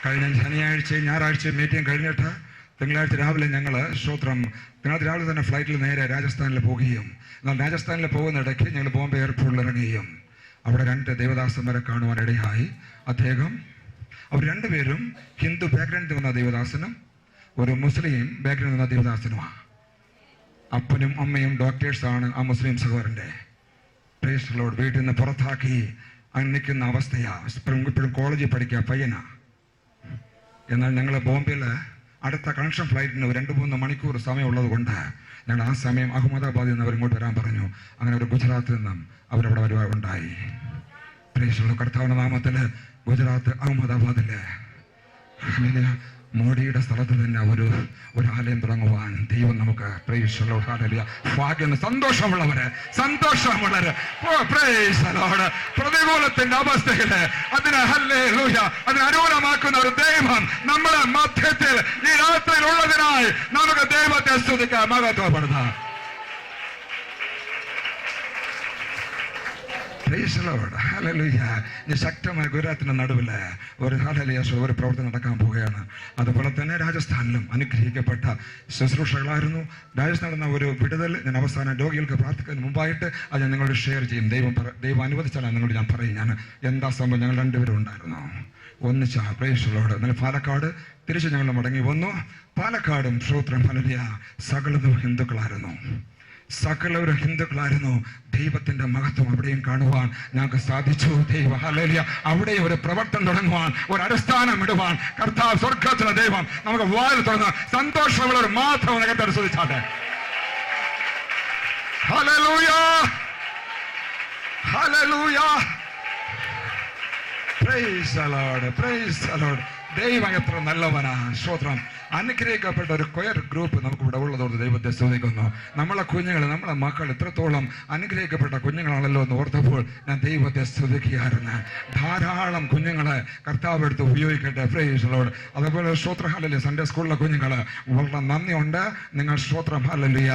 കഴിഞ്ഞ ശനിയാഴ്ചയും ഞായറാഴ്ചയും മീറ്റിംഗ് കഴിഞ്ഞിട്ട് തിങ്കളാഴ്ച രാവിലെ തിങ്കളാഴ്ച രാവിലെ തന്നെ ഫ്ലൈറ്റിൽ നേരെ രാജസ്ഥാനിൽ പോവുകയും, എന്നാൽ രാജസ്ഥാനിൽ പോകുന്നിടയ്ക്ക് ഞങ്ങൾ ബോംബെ എയർപോർട്ടിൽ ഇറങ്ങുകയും അവിടെ 2 ദേവദാസന്മാരെ കാണുവാനിടയായി. അദ്ദേഹം അവർ രണ്ടുപേരും ഹിന്ദു ബാക്ക്ഗ്രൗണ്ടിൽ വന്ന ദൈവദാസനും ഒരു മുസ്ലിം ബാക്ക്ഗ്രൗണ്ടിൽ വന്ന ദൈവദാസനുമാണ്. അപ്പനും അമ്മയും ഡോക്ടേഴ്സാണ് ആ മുസ്ലിം സഹോദരൻ്റെ. Price the Lord. വീട്ടിൽ നിന്ന് പുറത്താക്കി അങ്ങ് നിൽക്കുന്ന അവസ്ഥയാണ്. ഇപ്പോഴും കോളേജിൽ പഠിക്കുക പയ്യനാ. എന്നാൽ ഞങ്ങൾ ബോംബെയിൽ അടുത്ത കണക്ഷൻ ഫ്ലൈറ്റിന് 2-3 മണിക്കൂർ സമയമുള്ളത് കൊണ്ട് ഞങ്ങൾ ആ സമയം അഹമ്മദാബാദിൽ നിന്ന് അവർ ഇങ്ങോട്ട് വരാൻ പറഞ്ഞു. അങ്ങനെ ഒരു ഗുജറാത്തിൽ നിന്നും അവരവിടെ വരുവാനുണ്ടായി. Price the Lord. കർത്താവിന്റെ നാമത്തിൽ ഗുജറാത്ത് അഹമ്മദാബാദിൽ മോഡിയുടെ സ്ഥലത്ത് തന്നെ ഒരു ആലയം തുടങ്ങുവാൻ ദൈവം നമുക്ക് പ്രൈസ് ദി ലോർഡ് ഹല്ലേലൂയ ഭാഗ്യം. സന്തോഷമുള്ളവര് പ്രൈസ് ദി ലോർഡ്. പ്രതികൂലത്തിന്റെ അവസ്ഥയില് അതിനെ ഹല്ലേലൂയ അതിനെ അനുകൂലമാക്കുന്ന ഒരു ദൈവം നമ്മുടെ മധ്യത്തിൽ ഈ രാത്രിയിൽ ഉള്ളതിനായി നമുക്ക് ദൈവത്തെ സ്തുതിക്കാൻ മഹത്വപ്പെടുത്താം. ശക്തമായ ഗുജറാത്തിന്റെ നടുവിൽ ഒരു ഒരു പ്രവർത്തനം നടക്കാൻ പോവുകയാണ്. അതുപോലെ തന്നെ രാജസ്ഥാനിലും അനുഗ്രഹിക്കപ്പെട്ട ശുശ്രൂഷകളായിരുന്നു. രാജസ്ഥാനിൽ നടന്ന ഒരു വിടുതൽ ഞാൻ അവസാനം രോഗികൾക്ക് പ്രാർത്ഥിക്കുന്നതിന് മുമ്പായിട്ട് അത് ഞാൻ നിങ്ങളോട് ഷെയർ ചെയ്യും. ദൈവം അനുവദിച്ചാലാണ് നിങ്ങളോട് ഞാൻ പറയും. ഞാൻ എന്താ സംഭവം. ഞങ്ങൾ രണ്ടുപേരും ഉണ്ടായിരുന്നു ഒന്നിച്ചാ പ്രേക്ഷകളോട്. എന്നാൽ പാലക്കാട് തിരിച്ച് ഞങ്ങൾ മടങ്ങി വന്നു. പാലക്കാടും ശ്രോത്രം ഹല്ലേലൂയ സകലതും ഹിന്ദുക്കളായിരുന്നു. സകലവരും ഹിന്ദുക്കളായിരുന്നു. ദൈവത്തിന്റെ മഹത്വം അവിടെയും കാണുവാൻ ഞങ്ങൾക്ക് സാധിച്ചു. ദൈവ ഹല്ലേലൂയ അവിടെയും ഒരു പ്രവർത്തനം തുടങ്ങുവാൻ, ഒരു അടിസ്ഥാനം ഇടുവാൻ കർത്താവ് സ്വർഗ്ഗത്തിലെ ദൈവം നമുക്ക് വാതിൽ തുറന്ന് സന്തോഷമുള്ളവർ മാത്രം കർത്താവ് ശ്രദ്ധിച്ചാട്ടെ. Hallelujah hallelujah. Praise the Lord praise the Lord. ദൈവം എത്ര നല്ലവനാ. സ്തോത്രം. അനുഗ്രഹിക്കപ്പെട്ട ഒരു കൊയർ ഗ്രൂപ്പ് നമുക്ക് ഇവിടെ ഉള്ളതുകൊണ്ട് ദൈവത്തെ സ്തുതിക്കുന്നു. നമ്മളെ കുഞ്ഞുങ്ങൾ, നമ്മളെ മക്കൾ ഇത്രത്തോളം അനുഗ്രഹിക്കപ്പെട്ട കുഞ്ഞുങ്ങളാണല്ലോ എന്ന് ഓർത്തപ്പോൾ ഞാൻ ദൈവത്തെ സ്തുതിക്കുകയായിരുന്നു. ധാരാളം കുഞ്ഞുങ്ങളെ കർത്താവ് എടുത്ത് ഉപയോഗിക്കട്ടെ. Praise the Lord. അതുപോലെ സ്തോത്രം ഹല്ലേലൂയ. സൺഡേ സ്കൂളിലെ കുഞ്ഞുങ്ങള് വളരെ നന്ദിയുണ്ട്. നിങ്ങൾ സ്തോത്രം ഹല്ലേലൂയ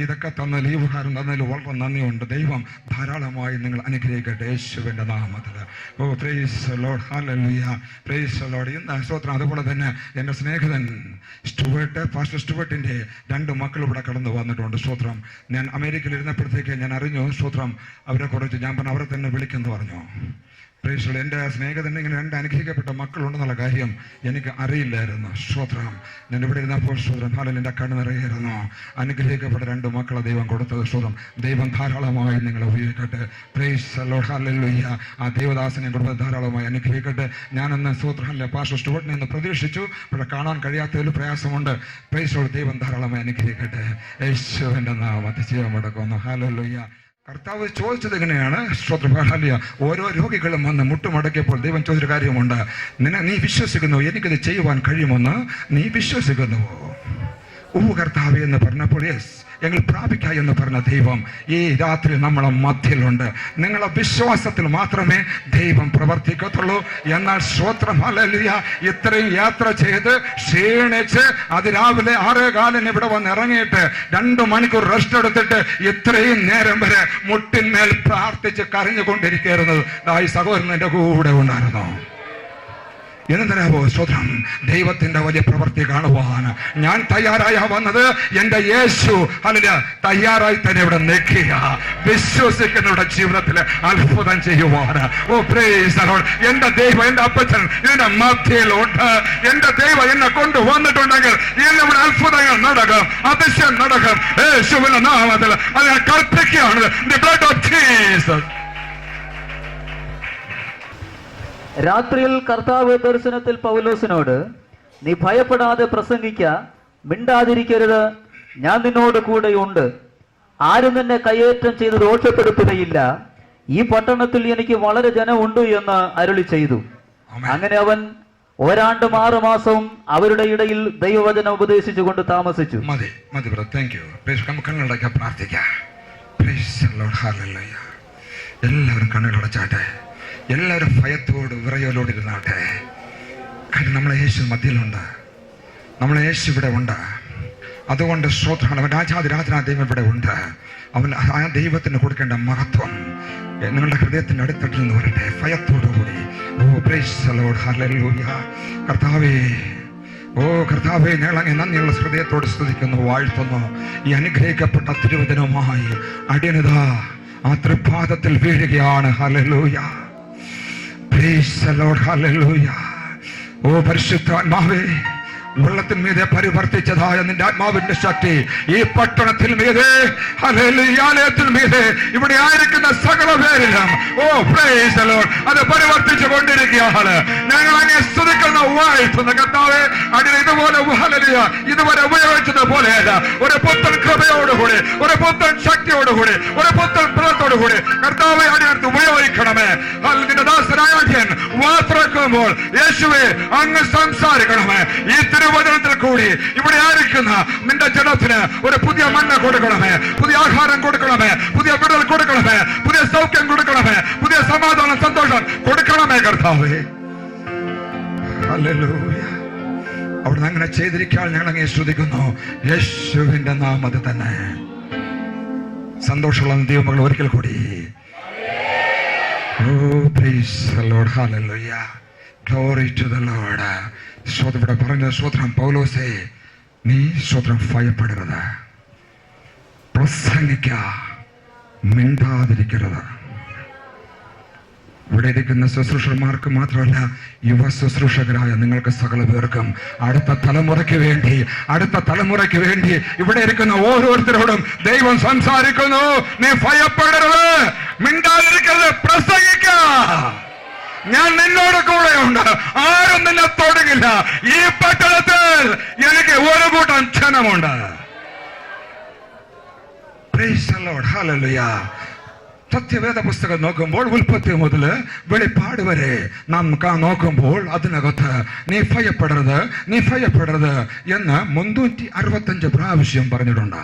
ഇതൊക്കെ തന്ന ലീവുകാരൻ തന്നതിൽ വളരെ നന്ദിയുണ്ട്. ദൈവം ധാരാളമായി നിങ്ങൾ അനുഗ്രഹിക്കട്ടെ യേശുവിന്റെ നാമത്തിൽ. Oh praise the Lord hallelujah praise the Lord. ഇന്ന് സ്തോത്രം. അതുപോലെ തന്നെ എൻ്റെ സ്നേഹിതൻ പാസ്റ്റർ സ്റ്റുവർട്ടിന്റെ 2 മക്കൾ ഇവിടെ കടന്നു വന്നിട്ടുണ്ട്. സ്തോത്രം. ഞാൻ അമേരിക്കയിൽ ഇരുന്നപ്പോഴത്തേക്ക് ഞാൻ അറിഞ്ഞു. സ്തോത്രം. അവരെ കുറിച്ച് ഞാൻ പറഞ്ഞു അവരെ തന്നെ വിളിക്കെന്ന് പറഞ്ഞു. പ്രേക്ഷകർ, എൻ്റെ സ്നേഹിതന് ഇങ്ങനെ 2 അനുഗ്രഹിക്കപ്പെട്ട മക്കളുണ്ടെന്നുള്ള കാര്യം എനിക്ക് അറിയില്ലായിരുന്നു. സ്തോത്രം. ഞാൻ ഇവിടെ ഇരുന്നപ്പോൾ സ്തോത്രം ഹാലൽ എൻ്റെ കണ്ണ് നിറയായിരുന്നു. അനുഗ്രഹിക്കപ്പെട്ട 2 മക്കളെ ദൈവം കൊടുത്തത്. സ്തോത്രം. ദൈവം ധാരാളമായി നിങ്ങളെ ഉപയോഗിക്കട്ടെ. Praise the Lord hallelujah. ആ ദൈവദാസനെ കൊടുത്ത് ധാരാളമായി അനുഗ്രഹിക്കട്ടെ. ഞാനെന്ന് സ്തോത്രം പാസ്റ്റർ സ്റ്റുവർട്ടിനെ ഇന്ന് പ്രതീക്ഷിച്ചു. പക്ഷെ കാണാൻ കഴിയാത്തതിൽ പ്രയാസമുണ്ട്. Price the Lord. ദൈവം ധാരാളമായി അനുഗ്രഹിക്കട്ടെ. യേശുവിന്റെ നാമത്തിൽ ചെയ്യാൻ മുടക്കുന്നു. ഹല്ലേലൂയ. കർത്താവ് ചോദിച്ചത് എങ്ങനെയാണ്? സ്തോത്രം ഹല്ലേലൂയ. ഓരോ രോഗികളും വന്ന് മുട്ടുമടക്കിയപ്പോൾ ദൈവം ചോദിച്ചൊരു കാര്യമുണ്ട്. നീ വിശ്വസിക്കുന്നു എനിക്കിത് ചെയ്യുവാൻ കഴിയുമെന്ന് നീ വിശ്വസിക്കുന്നുവോ? കർത്താവേ എന്ന് പറഞ്ഞപ്പോൾ യെസ് ഞങ്ങൾ പ്രാപിക്കാം എന്ന് പറഞ്ഞ ദൈവം ഈ രാത്രി നമ്മളെ മധ്യയിലുണ്ട്. നിങ്ങളെ വിശ്വാസത്തിൽ മാത്രമേ ദൈവം പ്രവർത്തിക്കത്തുള്ളൂ. എന്നാൽ സ്തോത്രം ഹല്ലേലൂയ ഇത്രയും യാത്ര ചെയ്ത് ക്ഷീണിച്ച് അതിരാവിലെ 6:15 ഇവിടെ വന്ന് ഇറങ്ങിയിട്ട് 2 മണിക്കൂർ റെസ്റ്റ് എടുത്തിട്ട് ഇത്രയും നേരം വരെ മുട്ടിന്മേൽ പ്രാർത്ഥിച്ച് കരഞ്ഞുകൊണ്ടിരിക്കുന്നത് ഈ സഹോദരൻ എൻ്റെ കൂടെ ഉണ്ടായിരുന്നു. എന്തിനാവോ? സ്തോത്രം. ദൈവത്തിന്റെ വലിയ പ്രവൃത്തി കാണുവാൻ ഞാൻ തയ്യാറായാ വന്നത്. എന്റെ യേശു ഹല്ലേലൂയ തയ്യാറായി തന്നെ ഇവിടെ നിൽക്കുക. വിശ്വസിക്കുന്നവരുടെ ജീവിതത്തിൽ അത്ഭുതം ചെയ്യുവാൻ. ഓ പ്രൈസ് ദി ലോർഡ്. എന്റെ ദൈവം, എന്റെ അപ്പച്ചൻ ഇതിന്റെ മധ്യയിലുണ്ട്. എന്റെ ദൈവം എന്നെ കൊണ്ടുവന്നിട്ടുണ്ടെങ്കിൽ ഇവിടെ അത്ഭുതങ്ങൾ നടക്കും, അതിശയം നടക്കും. യേശുവിന്റെ നാമത്തിൽ അതിനെ കൽപ്പിക്കുകയാണ്. The blood of Jesus. രാത്രിയിൽ കർത്താവ് ദർശനത്തിൽ പൗലോസിനോട്, നീ ഭയപ്പെടാതെ പ്രസംഗിക്ക, മിണ്ടാതിരിക്കരുത്, ഞാൻ നിന്നോട് കൂടെയുണ്ട്. ആരും നിന്നെ കയ്യേറ്റം ചെയ്ത് ദോഷപ്പെടുത്തുകയില്ല. ഈ പട്ടണത്തിൽ എനിക്ക് വളരെ ജനമുണ്ട് എന്ന് അരുളി ചെയ്തു. അങ്ങനെ അവൻ 1 ആണ്ടും 6 മാസവും അവരുടെ ഇടയിൽ ദൈവവചനം ഉപദേശിച്ചുകൊണ്ട് താമസിച്ചു. എല്ലാവരും കണ്ണുകളടച്ചാട്ടെ. എല്ലാവരും ഭയത്തോട് വിറയലോട് ഇരുന്നാട്ടെ. കാരണം നമ്മളെ യേശു മധ്യയിലുണ്ട്. നമ്മളെ യേശു ഇവിടെ ഉണ്ട്. അതുകൊണ്ട് സ്തോത്രം. അവൻ രാജാതിരാജനാ ദൈവം ഇവിടെ ഉണ്ട്. അവൻ ആ ദൈവത്തിന് കൊടുക്കേണ്ട മഹത്വം നിങ്ങളുടെ ഹൃദയത്തിൻ്റെ അടിത്തട്ടിൽ നിന്ന് വരട്ടെ. ഭയത്തോടുകൂടി. ഓ പ്രൈസ് ദി ലോർഡ് ഹല്ലേലൂയ. കർത്താവേ, ഓ കർത്താവേ, ഞങ്ങൾ അങ്ങ് നന്ദിയുള്ള ഹൃദയത്തോട് സ്തുതിക്കുന്നു, വാഴ്ത്തുന്നു. ഈ അനുഗ്രഹിക്കപ്പെട്ട തിരുവചനവുമായി അടിയനിതാ ആ തൃപാദത്തിൽ വീഴുകയാണ്. Hallelujah. Praise the Lord. Hallelujah. ഓ പരിശുദ്ധാത്മാവേ, വെള്ളത്തിൻ മീതെ പരിവർത്തിച്ചതായ നിന്റെ ആത്മാവിന്റെ ശക്തി ഈ പട്ടണത്തിൽ മീതെ, ആലയത്തിൽ മീതെ, ഇവിടെ ആയിരിക്കുന്ന സകല പേരിലും ഓ പ്രൈസ് ദി ലോർഡ് അത് പരിവർത്തിച്ചു കൊണ്ടിരിക്കുകയാണ്. ഞങ്ങൾ അങ്ങനെ സ്തുതിക്കുന്ന വാഴ്ത്തുന്ന കർത്താവേ, അതിന് ഇതുപോലെ ഇതുവരെ ഉപയോഗിച്ചതുപോലെയല്ല, ഒരു പുത്തൻ കൃപയോടുകൂടി, ഒരു പുത്തൻ ശക്തിയോടുകൂടി, ഒരു പുത്തൻ ബലത്തോടുകൂടി കർത്താവെ അതിനകത്ത് ഉപയോഗിക്കണമേ. നിന്റെ ദാസനായൻ വാർത്തക്കുമ്പോൾ യേശുവേ അങ്ങ് സംസാരിക്കണമേ. ഈ തിരുവചനത്തിൽ കൂടി ഇവിടെ ആയിരിക്കുന്ന നിന്റെ ജനത്തിന് ഒരു പുതിയ മണ്ണ് കൊടുക്കണമേ, പുതിയ ആഹാരം കൊടുക്കണമേ, പുതിയ വിടുതൽ കൊടുക്കണമേ, പുതിയ സൗഖ്യം കൊടുക്കണമേ, പുതിയ സമാധാനം, സന്തോഷം കൊടുക്കണമേ കർത്താവേ. ഹല്ലേലൂയ. അവിടുന്ന് അങ്ങനെ ചെയ്തിരിക്കാൻ ഞങ്ങൾ അങ്ങനെ ശ്രദ്ധിക്കുന്നു. യേശുവിന്റെ നാമത്തിൽ തന്നെ. സന്തോഷമുള്ള ദൈവമക്കൾ ഒരിക്കൽ കൂടി ഇവിടെ പറഞ്ഞ സ്വത്രം പൗലോസേ, നീ സ്വത്രം ഭയപ്പെടരുത്, പ്രസംഗിക്ക, മിണ്ടാതിരിക്കരുത്. ഇവിടെ ഇരിക്കുന്ന ശുശ്രൂഷകന്മാർക്ക് മാത്രമല്ല, യുവ ശുശ്രൂഷകരായ നിങ്ങൾക്ക് സകല പേർക്കും അടുത്ത തലമുറയ്ക്ക് വേണ്ടി ഇവിടെ ഇരിക്കുന്ന ഓരോരുത്തരോടും ദൈവം സംസാരിക്കുന്നു. നീ ഭയപ്പെടരുത്, മിണ്ടാതിരിക്കരുത്, പ്രസംഗിക്ക. ഞാൻ നിന്നോട് കൂടെയുണ്ട്, ആരും നിന്നെ തൊടുകില്ല. ഈ പട്ടണത്തിൽ എനിക്ക് ഒരു കൂട്ടം ജനമുണ്ട്. Praise the Lord. ഹല്ലേലൂയ. സത്യവേദ പുസ്തകം നോക്കുമ്പോൾ ഉൽപ്പത്തി മുതൽ വെളിപ്പാട് വരെ നാം നോക്കുമ്പോൾ അതിനകത്ത് നീ ഭയപ്പെടരുത് എന്ന് 365 പ്രാവശ്യം പറഞ്ഞിട്ടുണ്ട്.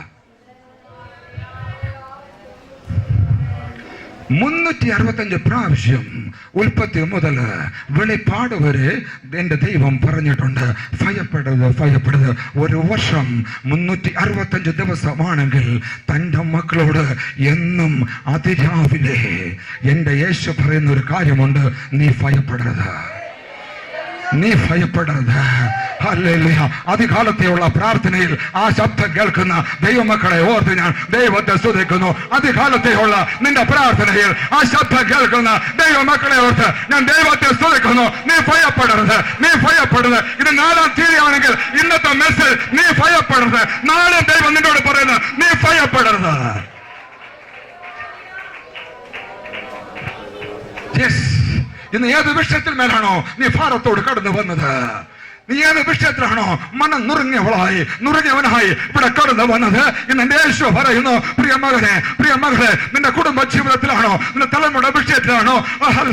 365 പ്രാവശ്യം ഉൽപ്പത്തി മുതൽ വെളിപ്പാട് വരെ എന്റെ ദൈവം പറഞ്ഞിട്ടുണ്ട്, ഭയപ്പെടരുത്. ഒരു വർഷം 365 ദിവസമാണെങ്കിൽ തൻ്റെ മക്കളോട് എന്നും അതിരാവിലെ എന്റെ യേശു പറയുന്ന ഒരു കാര്യമുണ്ട്, നീ ഭയപ്പെടരുത്. ഹല്ലേലൂയ. അതികാലത്തെയുള്ള പ്രാർത്ഥനയിൽ ആ ശബ്ദം കേൾക്കുന്ന ദൈവമക്കളെ ഓർത്ത് ഞാൻ ദൈവത്തെ സ്തുതിക്കുന്നു. അതികാലത്തെയുള്ള നിന്റെ പ്രാർത്ഥനയിൽ ആ ശബ്ദം കേൾക്കുന്ന ദൈവമക്കളെ ഓർത്ത് ഞാൻ ദൈവത്തെ സ്തുതിക്കുന്നു. നീ ഭയപ്പെടരുത്. ഇത് 4-ാം തീയതിയാണെങ്കിൽ ഇന്നത്തെ മെസ്സേജ് നീ ഭയപ്പെടരുത്. നാളെ ദൈവം നിന്നോട് പറയുന്നത് നീ ഭയപ്പെടരുത്. ഇന്ന് ഏത് വിഷയത്തിൽ മേലാണോ നീ ഭാരത്തോട് കടന്നു വന്നത്, നീ ഏത് വിഷയത്തിലാണോ മനം നുറുങ്ങിയവനായി ഇവിടെ കടന്നു വന്നത്, ഇന്ന് എന്റെ യേശു പറയുന്നു, പ്രിയ മകളെ, നിന്റെ കുടുംബ ജീവിതത്തിലാണോ, നിന്റെ തലമുറ വിഷയത്തിലാണോ,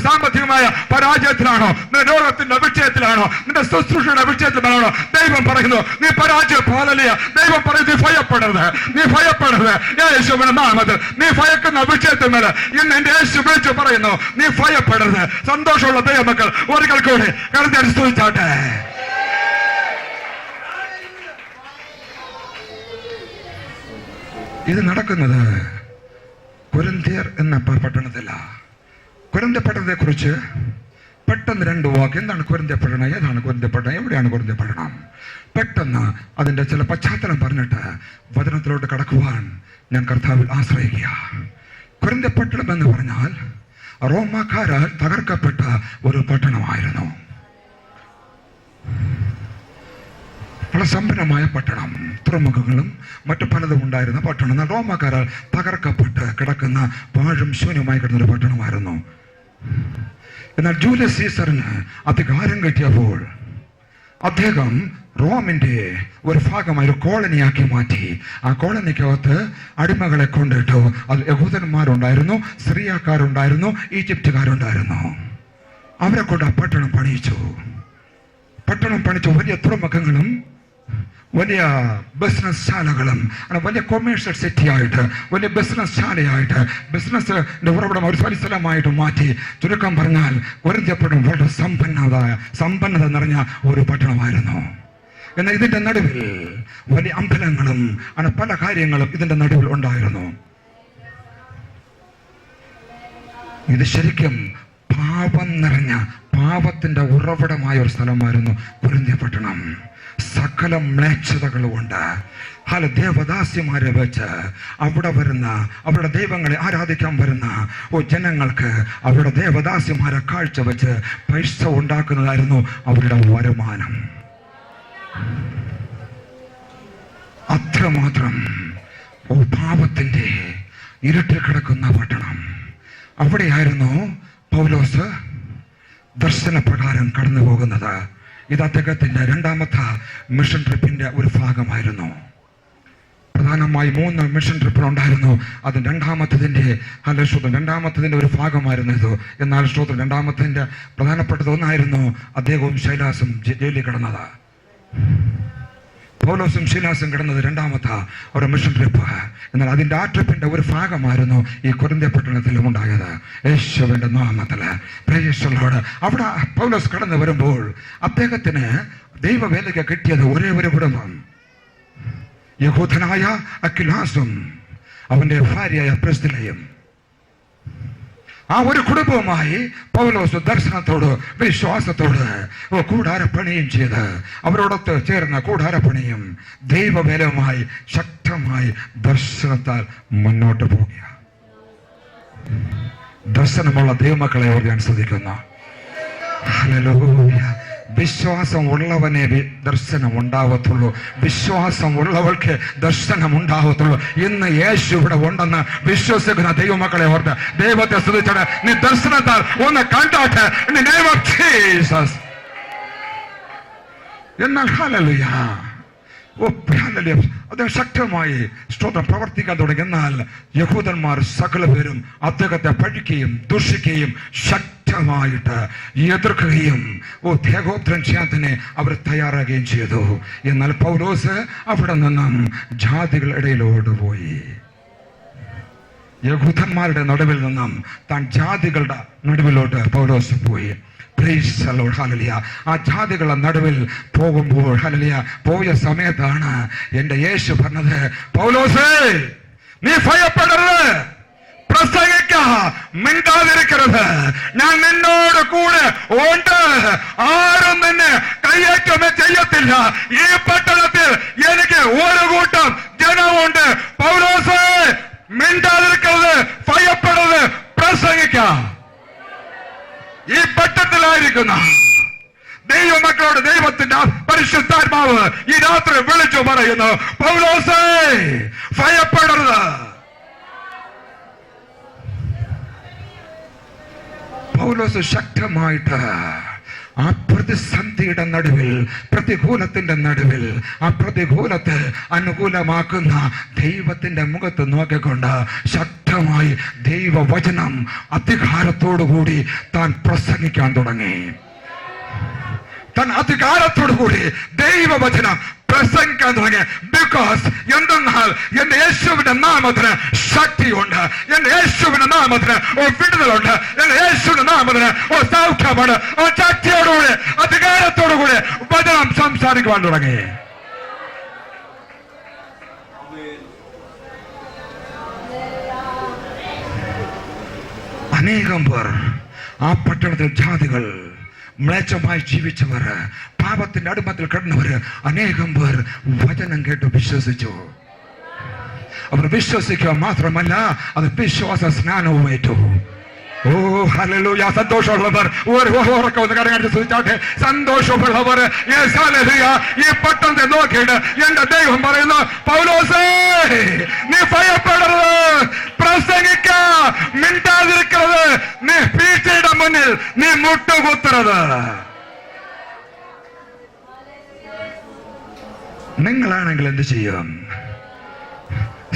സാമ്പത്തികമായ പരാജയത്തിലാണോ, നിന്റെ രോഗത്തിന്റെ വിഷയത്തിലാണോ, നിന്റെ ശുശ്രൂഷയുടെ വിഷയത്തിലാണോ, ദൈവം പറയുന്നു നീ പരാജയപ്പെടില്ല. ദൈവം പറയുന്നു നീ ഭയപ്പെടരുത്. യേശുവിന്റെ നാമത്തിൽ നീ ഭയക്കുന്ന വിഷയത്തിന്മേൽ ഇന്ന് എന്റെ യേശു വിളിച്ചു പറയുന്നു, നീ ഭയപ്പെടരുത്. സന്തോഷമുള്ള ദൈവമക്കൾ ഒരിക്കൽ കൂടി കരുതി സ്തുതിച്ചാട്ടെ. ഇത് നടക്കുന്നത് കൊരിന്ത്യർ എന്ന പട്ടണത്തിലാണ്. കൊരിന്ത്യ പട്ടണത്തെ കുറിച്ച് പെട്ടെന്ന് 2 വാക്ക്. എന്താണ് കൊരിന്ത്യ പട്ടണം, ഏതാണ് കൊരിന്ത്യ പട്ടണം, എവിടെയാണ് കൊരിന്ത്യ പട്ടണം? പെട്ടെന്ന് അതിന്റെ ചില പശ്ചാത്തലം പറഞ്ഞിട്ട് വചനത്തിലോട്ട് കടക്കുവാൻ ഞാൻ കർത്താവിൽ ആശ്രയിക്കുക. കൊരിന്ത്യ പട്ടണം എന്ന് പറഞ്ഞാൽ റോമാക്കാരാൽ തകർക്കപ്പെട്ട ഒരു പട്ടണമായിരുന്നു. വളരെ സമ്പന്നമായ പട്ടണം, തുറമുഖങ്ങളും മറ്റു പലതും ഉണ്ടായിരുന്ന പട്ടണം. എന്നാൽ റോമാക്കാരാൽ തകർക്കപ്പെട്ട് കിടക്കുന്ന പാഴും ശൂന്യമായി കിടന്നൊരു പട്ടണമായിരുന്നു. എന്നാൽ ജൂലിയസ് സീസറിന് അധികാരം കിട്ടിയപ്പോൾ അദ്ദേഹം റോമിന്റെ ഒരു ഭാഗമായി ഒരു കോളനിയാക്കി മാറ്റി. ആ കോളനിക്കകത്ത് അടിമകളെ കൊണ്ടിട്ടു. അത് യഹൂദന്മാരുണ്ടായിരുന്നു, സിറിയക്കാരുണ്ടായിരുന്നു, ഈജിപ്തുകാരുണ്ടായിരുന്നു. അവരെ കൊണ്ട് ആ പട്ടണം പണിയിച്ചു. വലിയ തുറമുഖങ്ങളും വലിയ ബിസിനസ് ശാലകളും, വലിയ കൊമേഴ്ഷ്യൽ സിറ്റി ആയിട്ട്, വലിയ ബിസിനസ് ശാലയായിട്ട്, ബിസിനസിന്റെ ഉറവിടം ഒരു സ്ഥലമായിട്ട് മാറ്റി. ചുരുക്കം പറഞ്ഞാൽ കൊരിന്ത്യ പട്ടണം വളരെ സമ്പന്നത നിറഞ്ഞ ഒരു പട്ടണമായിരുന്നു. എന്നാൽ ഇതിന്റെ നടുവിൽ വലിയ അമ്പലങ്ങളും പല കാര്യങ്ങളും ഇതിന്റെ നടുവിൽ ഉണ്ടായിരുന്നു. ഇത് ശരിക്കും പാപം നിറഞ്ഞ, പാപത്തിന്റെ ഉറവിടമായ ഒരു സ്ഥലമായിരുന്നു കൊരിന്ത്യ പട്ടണം. സകല മ്ലേച്ഛതകളുമുണ്ട്. ദേവദാസിമാരെ വെച്ച് അവിടെ വരുന്ന അവരുടെ ദൈവങ്ങളെ ആരാധിക്കാൻ വരുന്ന ജനങ്ങൾക്ക് അവരുടെ ദേവദാസിമാരെ കാഴ്ചവെച്ച് പൈസ ഉണ്ടാക്കുന്നതായിരുന്നു അവരുടെ വരുമാനം. അത്രമാത്രം പാപത്തിന്റെ ഇരുട്ടിൽ കിടക്കുന്ന പട്ടണം. അവിടെയായിരുന്നു പൗലോസ് ദർശനപ്രകാരം കടന്നു പോകുന്നത്. ഇത് അദ്ദേഹത്തിന്റെ രണ്ടാമത്തെ മിഷൻ ട്രിപ്പിന്റെ ഒരു ഭാഗമായിരുന്നു. പ്രധാനമായി 3 മിഷൻ ട്രിപ്പുകൾ ഉണ്ടായിരുന്നു. അത് രണ്ടാമത്തതിന്റെ ഒരു ഭാഗമായിരുന്നു ഇത്. എന്നാൽ രണ്ടാമത്തിന്റെ പ്രധാനപ്പെട്ടത് ഒന്നായിരുന്നു അദ്ദേഹവും ശൈലാസും ജയിലിൽ കിടന്നത്. പൗലോസും ശീലാസും കിടന്നത് രണ്ടാമത്തെ ഒരു മിഷൻ ട്രിപ്പ്. എന്നാൽ അതിന്റെ ആ ട്രിപ്പിന്റെ ഒരു ഭാഗമായിരുന്നു ഈ കൊരിന്ത്യ പട്ടണത്തിലും ഉണ്ടായത്. യേശുവിന്റെ നാമത്തില് പ്രൈസ് ദി ലോർഡ്. അവിടെ പൗലോസ് കടന്നു വരുമ്പോൾ അദ്ദേഹത്തിന് ദൈവവേലയ്ക്ക് കിട്ടിയത് ഒരേ ഒരു കുടുംബം, യഹൂദനായ അക്വിലാസും അവന്റെ ഭാര്യയായ പ്രിസ്കില്ലയും. ആ ഒരു കുടുംബവുമായി പൗലോസ് ദർശനത്തോട് വിശ്വാസത്തോട് കൂടാരപ്പണിയും ചെയ്ത് അവരോടൊത്ത് ചേർന്ന കൂടാരപ്പണിയും ദൈവവേലവുമായി ശക്തമായി ദർശനത്താൽ മുന്നോട്ട് പോവുക. ദർശനമുള്ള ദൈവമക്കളെ ഓർക്കാൻ ശ്രദ്ധിക്കുന്ന ഹല്ലേലൂയ. വിശ്വാസം ഉള്ളവനെ ദർശനം ഉണ്ടാവത്തുള്ളൂ. വിശ്വാസം ഉള്ളവർക്ക് ദർശനം ഉണ്ടാവത്തുള്ളൂ. ഇന്ന് യേശു ഇവിടെ ഉണ്ടെന്ന് വിശ്വസിക്കുന്ന ദൈവമക്കളെ ഓർത്ത് ദൈവത്തെ സ്തുതിച്ചിട്ട് നീ ദർശനത്താൽ ഒന്ന് കണ്ടോട്ടെ. എന്നാൽ ഹല്ലേലൂയ അദ്ദേഹം ശക്തമായി സ്തോത്രം പ്രവർത്തിക്കാൻ തുടങ്ങി. എന്നാൽ യഹൂദന്മാർ സകല പേരും അദ്ദേഹത്തെ പഴിക്കുകയും ദുഷിക്കുകയും ശക്തമായിട്ട് എതിർക്കുകയും ദേഹോദ്രം ചെയ്യാൻ തന്നെ അവർ തയ്യാറാകുകയും ചെയ്തു. എന്നാൽ പൗലോസ് അവിടെ നിന്നും ജാതികളുടെ ഇടയിലോട്ട് പോയി. യഹൂദന്മാരുടെ നടുവിൽ നിന്നും താൻ ജാതികളുടെ നടുവിലോട്ട് പൗലോസ് പോയി. ആ ജാതികളുടെ നടുവിൽ പോകുമ്പോൾ പോയ സമയത്താണ് എന്റെ യേശു പറഞ്ഞത്, പൗലോസേ നീ ഭയപ്പെടരുത്, പ്രസംഗിക്ക, മിണ്ടാതിരിക്കരുത്, ഞാൻ നിന്നോട് കൂടെ ഉണ്ട്, ആരും നിന്നെ കയ്യേറ്റമേ ചെയ്യത്തില്ല. ഈ പട്ടണത്തിൽ എനിക്ക് ഒരു കൂട്ടം ജനമുണ്ട്. പൗലോസേ മിണ്ടാതിരിക്കരുത്, ഭയപ്പെടരുത്, പ്രസംഗിക്ക. ഈ പട്ടണത്തിലായിരിക്കുന്ന ദൈവമക്കളോട് ദൈവത്തിന്റെ പരിശുദ്ധാത്മാവ് ഈ രാത്രി വിളിച്ചു പറയുന്നു, പൗലോസേ ഭയപ്പെടരുത്. പൗലോസ് ശക്തമായിട്ട് ആ പ്രതിസന്ധിയുടെ നടുവിൽ, പ്രതികൂലത്തിന്റെ നടുവിൽ, ആ പ്രതികൂലത്തെ അനുകൂലമാക്കുന്ന ദൈവത്തിന്റെ മുഖത്ത് നോക്കിക്കൊണ്ട് ശക്തമായി ദൈവവചനം അധികാരത്തോടുകൂടി താൻ പ്രസംഗിക്കാൻ തുടങ്ങി. താൻ അധികാരത്തോടുകൂടി ദൈവവചനം പ്രസംഗിക്കാൻ തുടങ്ങി. ബിക്കോസ് എന്തെന്നാൽ എന്റെ യേശുവിന്റെ നാമത്തിന് ശക്തിയുണ്ട്, എന്റെ യേശുവിന്റെ നാമത്തിന് വിടുതലുണ്ട്, എന്റെ യേശുവിന്റെ നാമത്തിന് സൗഖ്യമാണ്. ശക്തിയോടുകൂടി അധികാരത്തോടുകൂടി വചനം സംസാരിക്കുവാൻ തുടങ്ങി. അനേകം പേർ ആ പട്ടണത്തിൽ ജാതികൾ മ്ലേച്ഛമായി ജീവിച്ചവർ, പാപത്തിന്റെ അടിമത്തിൽ കിടന്നവര് അനേകം പേർ വചനം കേട്ട് വിശ്വസിച്ചു. അവർ വിശ്വസിക്കുക മാത്രമല്ല, അത് വിശ്വാസ സ്നാനവും ഏറ്റു. ഓ ഹല്ലേലൂയ. സന്തോഷമുള്ളവർ ഒന്ന് കരങ്ങാട്ടി സൂചിച്ചാട്ടെ. സന്തോഷമുള്ളവർ ഈ പട്ടണത്തെ നോക്കിയിട്ട് എന്റെ ദൈവം പറയുന്നു, പൗലോസേ നീ ഭയപ്പെടരുത്, പ്രസംഗിക്ക, മിണ്ടാതിരിക്കരുത്, നീ പീച്ചയുടെ മുന്നിൽ നീ മുട്ടുകുത്തരുത്. നിങ്ങളാണെങ്കിൽ എന്ത് ചെയ്യും?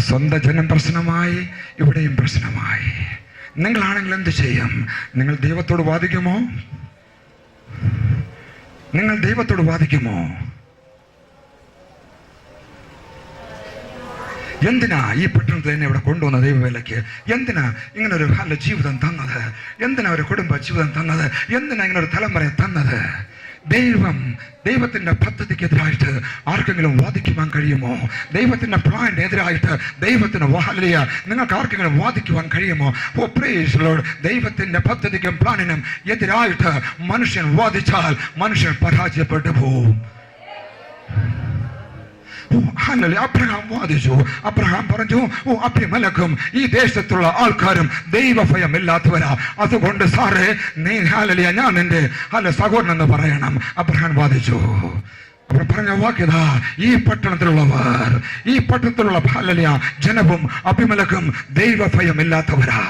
സ്വന്തം ജനം പ്രശ്നമായി, ഇവിടെയും പ്രശ്നമായി. നിങ്ങളാണെങ്കിൽ എന്ത് ചെയ്യും? നിങ്ങൾ ദൈവത്തോട് വാദിക്കുമോ? നിങ്ങൾ ദൈവത്തോട് വാദിക്കുമോ? എന്തിനാ ഈ പട്ടണത്തിൽ എന്നെ ഇവിടെ കൊണ്ടുവന്ന ദൈവവേലയ്ക്ക്? എന്തിനാ ഇങ്ങനെ ഒരു നല്ല ജീവിതം തന്നത്? എന്തിനാ ഒരു കുടുംബ ജീവിതം തന്നത്? എന്തിനാ ഇങ്ങനെ ഒരു തലമുറയെ തന്നത്? ദൈവത്തിന്റെ പദ്ധതിക്കെതിരായിട്ട് ആർക്കെങ്കിലും വാദിക്കുവാൻ കഴിയുമോ? ദൈവത്തിന്റെ പ്ലാനിന് എതിരായിട്ട് ദൈവത്തിന് നിങ്ങൾക്ക് ആർക്കെങ്കിലും വാദിക്കുവാൻ കഴിയുമോ? ഓ പ്രൈസ് ലോർഡ്. ദൈവത്തിന്റെ പദ്ധതിക്കും പ്ലാനിനും എതിരായിട്ട് മനുഷ്യൻ വാദിച്ചാൽ മനുഷ്യൻ പരാജയപ്പെട്ടു പോവും. അബ്രഹാം വാദിച്ചു. അബ്രഹാം പറഞ്ഞു, അബിമേലെക്കും ഈ ദേശത്തുള്ള ആൾക്കാരും ദൈവഭയം ഇല്ലാത്തവരാ, അതുകൊണ്ട് സാറേ നീ ഹല്ലേലൂയ ഞാൻ എന്റെ സഹോദരൻ എന്ന് പറയണം. അബ്രഹാം വാദിച്ചു. അവർ പറഞ്ഞ വാക്യതാ, ഈ പട്ടണത്തിലുള്ളവർ, ഈ പട്ടണത്തിലുള്ള ഹല്ലേലൂയ ജനവും അബിമേലെക്കും ദൈവഭയം ഇല്ലാത്തവരാ.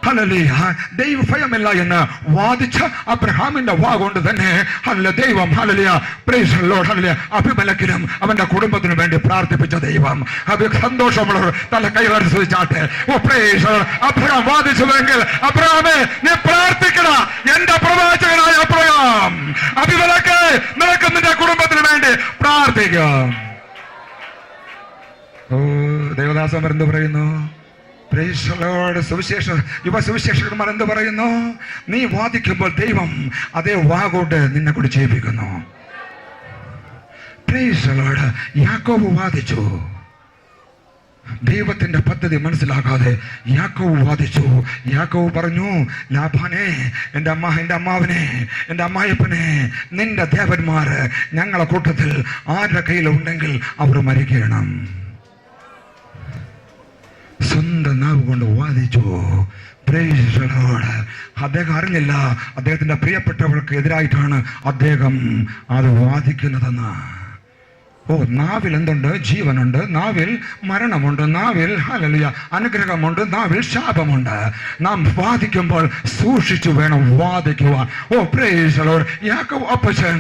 ഹല്ലേലൂയ, ദൈവഭയമില്ല എന്ന് വാദിച്ച അബ്രഹാമിന്റെ വാ കൊണ്ട് തന്നെ ദൈവം hallelujah praise the Lord hallelujah അബിമേലെക്കിനും അവന്റെ കുടുംബത്തിനു വേണ്ടി പ്രാർത്ഥിപ്പിച്ച ദൈവം. സന്തോഷമുള്ളവർ തല കൈകാര്യം ശ്രദ്ധിച്ചാട്ടെ. അബ്രഹാം വാദിച്ചുവെങ്കിൽ അബ്രഹാമേ നീ പ്രാർത്ഥിക്കണ, എന്റെ പ്രവാചകനായ അബ്രഹാം, അബിമേലെക്ക് നിനക്ക് നിന്റെ കുടുംബത്തിനു വേണ്ടി പ്രാർത്ഥിക്കാം. ദേവദാസൻ എന്ത് പറയുന്നു? യുവസുവിശേഷകന്മാർ എന്ത് പറയുന്നു? നീ വാദിക്കുമ്പോൾ ദൈവം അതേ വാഗോട്ട് നിന്നെ കൂടി ചെയ്യിപ്പിക്കുന്നു. യാക്കോബ് വാദിച്ചു, ദൈവത്തിന്റെ പദ്ധതി മനസ്സിലാക്കാതെ യാക്കോബ് വാദിച്ചു. യാക്കോബ് പറഞ്ഞു, ലാബാനെ, എന്റെ അമ്മാവനെ, എന്റെ അമ്മായപ്പനെ, നിന്റെ ദേവന്മാര് ഞങ്ങളെ കൂട്ടത്തിൽ ആരുടെ കയ്യിലുണ്ടെങ്കിൽ അവർ മരിക്കണം. സ്വന്തം നാവ് കൊണ്ട് വാദിച്ചു. അദ്ദേഹം അറിഞ്ഞില്ല അദ്ദേഹത്തിന്റെ പ്രിയപ്പെട്ടവർക്ക് എതിരായിട്ടാണ് അദ്ദേഹം അത് വാദിക്കുന്നതെന്ന്. നാവിൽ എന്തുണ്ട്? ജീവനുണ്ട്, നാവിൽ മരണമുണ്ട്, നാവിൽ ഹല്ലേലൂയ അനുഗ്രഹമുണ്ട്, നാവിൽ ശാപമുണ്ട്. നാം വാദിക്കുമ്പോൾ സൂക്ഷിച്ചു വേണം വാദിക്കുവാൻ. Price the Lord. യാക്കോബ് അപ്പച്ചൻ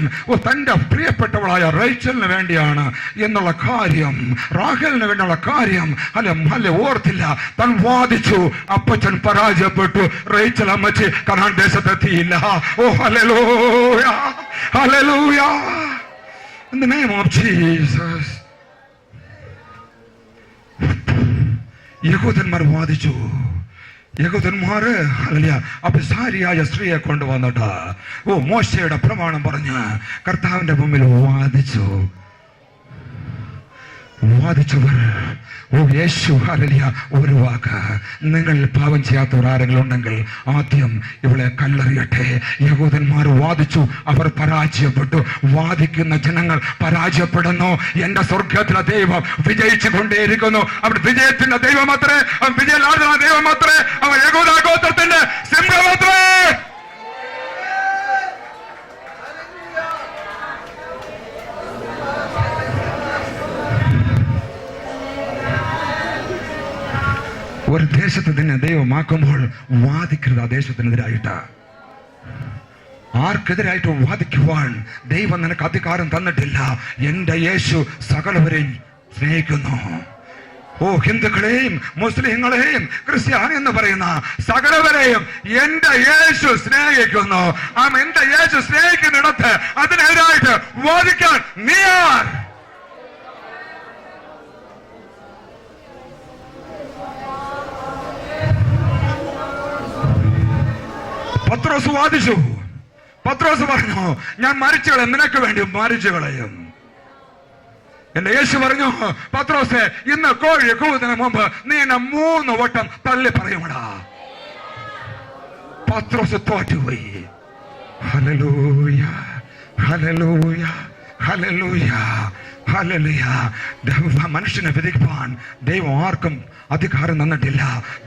തന്റെ പ്രിയപ്പെട്ടവളായ റേച്ചലിന് വേണ്ടിയാണ് എന്നുള്ള കാര്യം, റാഹേലിന് വേണ്ടിയുള്ള കാര്യം ഓർത്തില്ല. താൻ വാദിച്ചു, അപ്പച്ചൻ പരാജയപ്പെട്ടു. റേച്ചൽ അമ്മച്ചി കനാൻ ദേശത്തെത്തിയില്ല. Hallelujah, hallelujah. In the name of Jesus. യഹൂദന്മാർ വാദിച്ചു. യഹൂദന്മാര് അഭിസാരിയായ സ്ത്രീയെ കൊണ്ടുവന്നിട്ട് മോശയുടെ പ്രമാണം പറഞ്ഞ് കർത്താവിന്റെ മുമ്പിൽ വാദിച്ചവർ യേശു ഹല്ലേലൂയ ഒരു വാക്ക്, നിങ്ങൾ പാപം ചെയ്യാത്തവർ ആരെങ്കിലും ഉണ്ടെങ്കിൽ ആദ്യം ഇവളെ കല്ലെറിയട്ടെ. യഹൂദന്മാർ വാദിച്ചു, അവർ പരാജയപ്പെട്ടു. വാദിക്കുന്ന ജനങ്ങൾ പരാജയപ്പെടുന്നു. എന്റെ സ്വർഗത്തിലെ ദൈവം വിജയിച്ചു കൊണ്ടേയിരിക്കുന്നു. അവിടെ വിജയത്തിന്റെ ദൈവം അത്രേ, വിജയലാടുന്ന ദൈവം അത്രേ, അവൻ യഹൂദ ഗോത്രത്തിന്റെ സിംഹം അത്രേ. ഒരു ദേശത്ത് തന്നെ ദൈവമാക്കുമ്പോൾ വാദിക്കരുത്. ആ ദേശത്തിനെതിരായിട്ട്, ആർക്കെതിരായിട്ട് വാദിക്കുവാൻ ദൈവം നിനക്ക് അധികാരം തന്നിട്ടില്ല. എന്റെ യേശു സകലവരെയും സ്നേഹിക്കുന്നു. ഹിന്ദുക്കളെയും മുസ്ലിങ്ങളെയും ക്രിസ്ത്യാനി എന്ന് പറയുന്ന സകലവരെയും എന്റെ യേശു സ്നേഹിക്കുന്നു. എന്റെ യേശു സ്നേഹിക്കുന്നിടത്ത് അതിനെതിരായിട്ട് വാദിക്കാൻ നീ ആർ? പത്രോസ് വാദിച്ചു. പത്രോസ് പറഞ്ഞു, ഞാൻ മരിച്ചു കളയും, നിനക്ക് വേണ്ടി മരിച്ചു കളയും. എന്റെ യേശു പറഞ്ഞു, പത്രോസെ, ഇന്ന് കോഴി കൂവുന്നതിന് മുമ്പ് നീ എന്നെ 3 വട്ടം തള്ളി പറയുമടാ. പത്രോസ് തോറ്റുപോയി. Hallelujah, hallelujah, hallelujah, hallelujah. മനുഷ്യനെ വിധിക്കാൻ ദൈവം ആർക്കും അധികാരം തന്നിട്ടില്ല.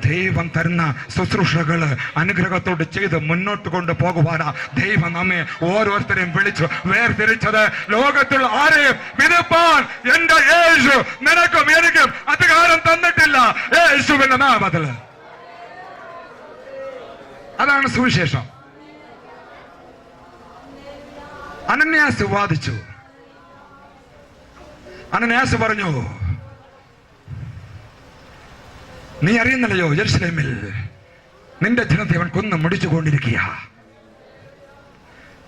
ദൈവം തരുന്ന ശുശ്രൂഷകള് അനുഗ്രഹത്തോട് ചെയ്ത് മുന്നോട്ട് കൊണ്ടുപോകുവാനാ ദൈവം നമ്മെ ഓരോരുത്തരെയും വിളിച്ചു വേർതിരിച്ചത്. ലോകത്തിൽ ആരെയും വിധിപ്പാൻ എന്റെ യേശു നിനക്കും എനിക്കും അധികാരം തന്നിട്ടില്ല. യേശുവിന്റെ നാമത്തില്. അതാണ് സുവിശേഷം. അനന്യാസ് വാദിച്ചു. അനന്യാസ് പറഞ്ഞു, നീ അറിയുന്നില്ലയോ യെരുശലേമിൽ നിന്റെ ജനത്തെ അവൻ കൊന്ന് മുടിച്ചുകൊണ്ടിരിക്കുക.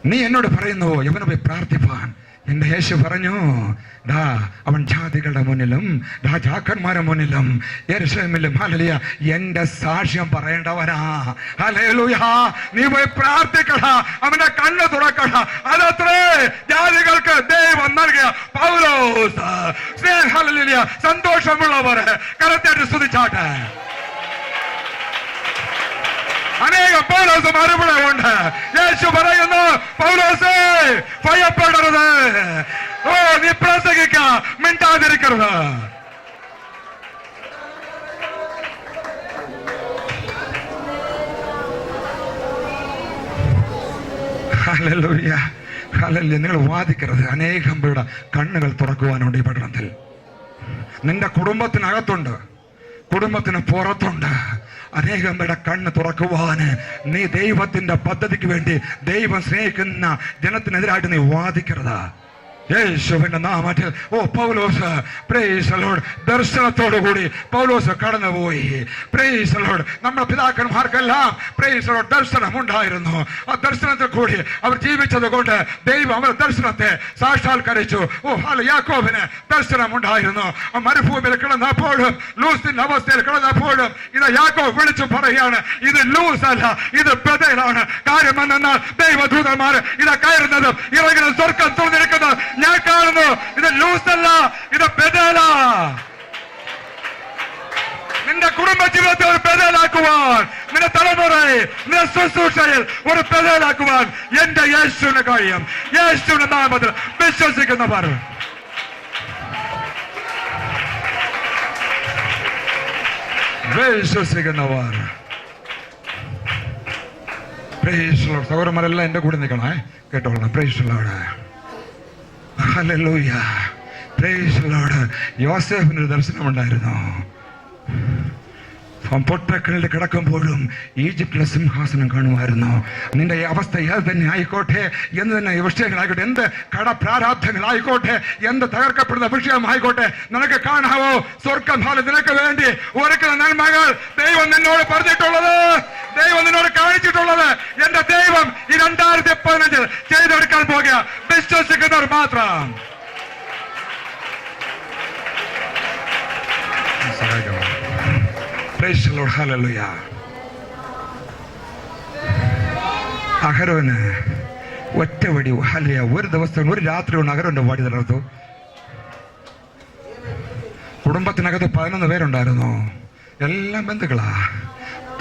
നീ എന്നോട് പറയുന്നുവോ യവനെ പോയി പ്രാർത്ഥിപ്പാൻ? എന്റെ യേശു പറഞ്ഞു, അവൻ ജാതികളുടെ മുന്നിലും രാജാക്കന്മാരുടെ മുന്നിലും യെരുശലേമിലും ഹല്ലേലൂയ എന്റെ സാക്ഷ്യം പറയേണ്ടവനാ. ഹല്ലേലൂയ. നീ പോയി പ്രാർത്ഥിക്കട, അവന്റെ കണ്ണ് തുറക്കട. അതത്രേ ജാതികൾക്ക് ദൈവം നൽകിയ പൗലോസ്. ഹല്ലേലൂയ. സന്തോഷമുള്ളവർ കരത്തേറ്റ് സ്തുതിച്ചാട്ടെ. അനേക പൗലോസ് മറുപടി ഉണ്ട്. യേശു പറയുന്നു, പൗലോസേ ഭയപ്പെടരുത്. നീ പ്രസംഗിക്ക, മിണ്ടാതിരിക്കരുത്. Hallelujah, hallelujah. നിങ്ങൾ വാദിക്കരുത്. അനേകം പേരുടെ കണ്ണുകൾ തുറക്കുവാനുണ്ട് ഈ പഠനത്തിൽ. നിന്റെ കുടുംബത്തിനകത്തുണ്ട്, കുടുംബത്തിന് പുറത്തുണ്ട്. അനേകം പേരുടെ കണ്ണ് തുറക്കുവാന് നീ ദൈവത്തിന്റെ പദ്ധതിക്ക് വേണ്ടി ദൈവം സ്നേഹിക്കുന്ന ജനത്തിനെതിരായിട്ട് നീ വാദിക്കരുത്. യേശുവിന്റെ നാമത്തിൽ പൗലോസ് പ്രൈസ് ദി ലോർഡ് ദർശനത്തോടുകൂടി പൗലോസ് കടന്നുപോയി. Price the Lord. നമ്മുടെ പിതാക്കന്മാർക്കെല്ലാം പ്രൈസ് ദി ലോർഡ് ദർശനം ഉണ്ടായിരുന്നു. ആ ദർശനത്തിൽ കൂടി അവർ ജീവിച്ചത് കൊണ്ട് ദൈവം അവർ ദർശനത്തെ സാക്ഷാത്കരിച്ചു. യാക്കോബിന് ദർശനം ഉണ്ടായിരുന്നു. മരുഭൂമിയിൽ കിടന്നപ്പോഴും ലൂസിന്റെ അവസ്ഥയിൽ കിടന്നപ്പോഴും ഇത് യാക്കോബ് വിളിച്ചു പറയുകയാണ്, ഇത് ലൂസ് അല്ല, ഇത് ബഥേലാണ്. കാര്യം എന്നാൽ ദൈവദൂതന്മാർ ഇത് കയറുന്നതും ഇറങ്ങുന്നതും സ്വർഗ്ഗം തുറന്നിരിക്കുന്നത് ഞാൻ കാണുന്നു. ഇത് ലൂസ് അല്ല, ഇത് ബഥേല. നിന്റെ കുടുംബ ജീവിതത്തെ ഒരു ബഥേലാക്കുവാൻ, നിന്റെ തലമുറയെ, നിന്റെ ശുശ്രൂഷയിൽ ഒരു ബഥേലാക്കുവാൻ എന്റെ യേശുവിന് കഴിയും. യേശുവിന്റെ നാമത്തിൽ വിശ്വസിക്കുന്നവർ സഹോദരന്മാരെല്ലാം എന്റെ കൂടെ നിൽക്കണേ, കേട്ടോളണം. Praise the Lord. Hallelujah. Praise the Lord. യോസേഫിനൊരു ദർശനമുണ്ടായിരുന്നു. പൊട്ടക്കലിൽ കിടക്കുമ്പോഴും ഈജിപ്തിലെ സിംഹാസനം കാണുമായിരുന്നു. നിന്റെ അവസ്ഥ ഏത് തന്നെ ആയിക്കോട്ടെ, എന്ത് തന്നെ വിഷയങ്ങളായിക്കോട്ടെ, എന്ത് കടപ്രാരാബ്ധങ്ങളായിക്കോട്ടെ, എന്ത് തകർക്കപ്പെടുന്ന വിഷയമായിക്കോട്ടെ, നിനക്ക് കാണാവോ സ്വർഗ്ഗം നിനക്ക് വേണ്ടി ഒരുക്കുന്ന നന്മകൾ ദൈവം നിന്നോട് പറഞ്ഞിട്ടുള്ളത്, ദൈവം നിന്നോട് കാണിച്ചിട്ടുള്ളത്. എന്റെ ദൈവം ഈ 2015 ചെയ്തെടുക്കാൻ പോകുക. വിശ്വസിക്കുന്നവർ മാത്രം. Praise the Lord. Hallelujah. അഹരോന് ഒറ്റ വടി, ഹല്ലേലൂയ. ഒരു ദിവസം ഒരു രാത്രി കൊണ്ട് അഹരോന്റെ വടി തളർത്തു. കുടുംബത്തിനകത്ത് 11 പേരുണ്ടായിരുന്നു. എല്ലാം ബന്ധുക്കളാ.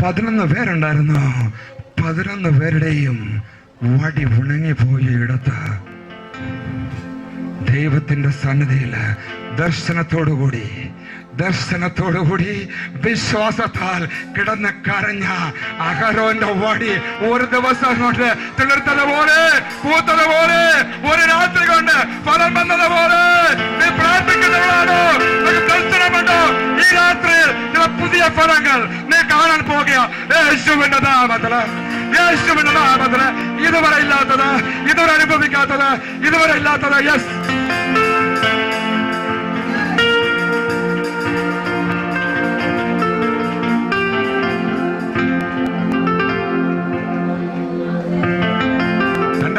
11 പേരുണ്ടായിരുന്നു. 11 പേരുടെയും വടി ഉണങ്ങിപ്പോയ ഇടത്ത് ദൈവത്തിന്റെ സന്നിധിയില് ദർശനത്തോടുകൂടി വിശ്വാസത്താൽ കിടന്ന് കരഞ്ഞ അഹരോന്റെ വടി ഒരു ദിവസം കൊണ്ട് തിളർത്തതുപോലെ, പൂത്തതുപോലെ, ഒരു രാത്രി കൊണ്ട് ഫലം വന്നതുപോലെ. നീ പ്രാർത്ഥിക്കുന്നവരാണോ? ദർശനമുണ്ടോ? ഈ രാത്രിയിൽ ചില പുതിയ ഫലങ്ങൾ നീ കാണാൻ പോകുക. യേശുവിന്റെ നാമത്തില്, യേശുവിന്റെ നാമത്തില്. ഇതുവരെ ഇല്ലാത്തത്, ഇതുവരെ അനുഭവിക്കാത്തത്, ഇതുവരെ ഇല്ലാത്തത്. യെസ്.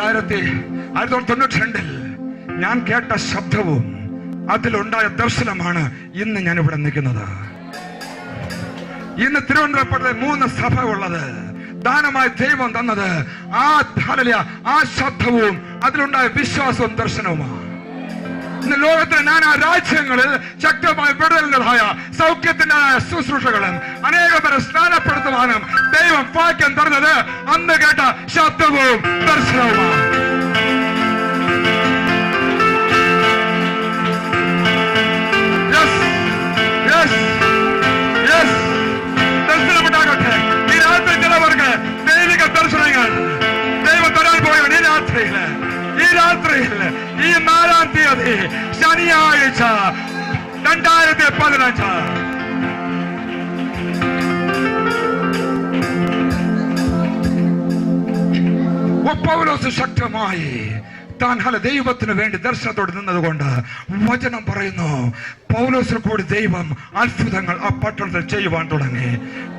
ആയിരത്തി 1992 ഞാൻ കേട്ട ശബ്ദവും അതിലുണ്ടായ ദർശനമാണ് ഇന്ന് ഞാൻ ഇവിടെ നിൽക്കുന്നത്. ഇന്ന് തിരുവനന്തപുരത്തെ 3 സഭ ഉള്ളത്. ദാനമായി ദൈവം തന്നത് ആ ശബ്ദവും അതിലുണ്ടായ വിശ്വാസവും ദർശനവുമാണ്. ഇന്ന് ലോകത്തിലെ നാനാ രാജ്യങ്ങളിൽ ശക്തമായ വിടുതലിൻ്റെതായ സൗഖ്യത്തിൻ്റെതായ ശുശ്രൂഷകളും അനേകം പേരെ സ്നാനപ്പെടുത്തുവാനും ദൈവം ഭാഗ്യം തരുന്നത് അന്ന് കേട്ട ശബ്ദവും ദർശനവുമാണ്. ദർശനമുണ്ടാകട്ടെ. ഈ രാത്രി ചിലവർക്ക് ദൈവിക ദർശനങ്ങൾ ദൈവം തരാൻ പോയാണ്. ഈ രാത്രിയിൽ ഈ 4-ാം തീയതി ശനിയാഴ്ച 2015 പൗലോസ് ശക്തമായി താൻ ദൈവത്തിന് വേണ്ടി ദർശനത്തോട് നിന്നതുകൊണ്ട് വചനം പറയുന്നു, പൗലോസിൽ കൂടി ദൈവം അത്ഭുതങ്ങൾ ആ പട്ടണത്തിൽ ചെയ്യുവാൻ തുടങ്ങി.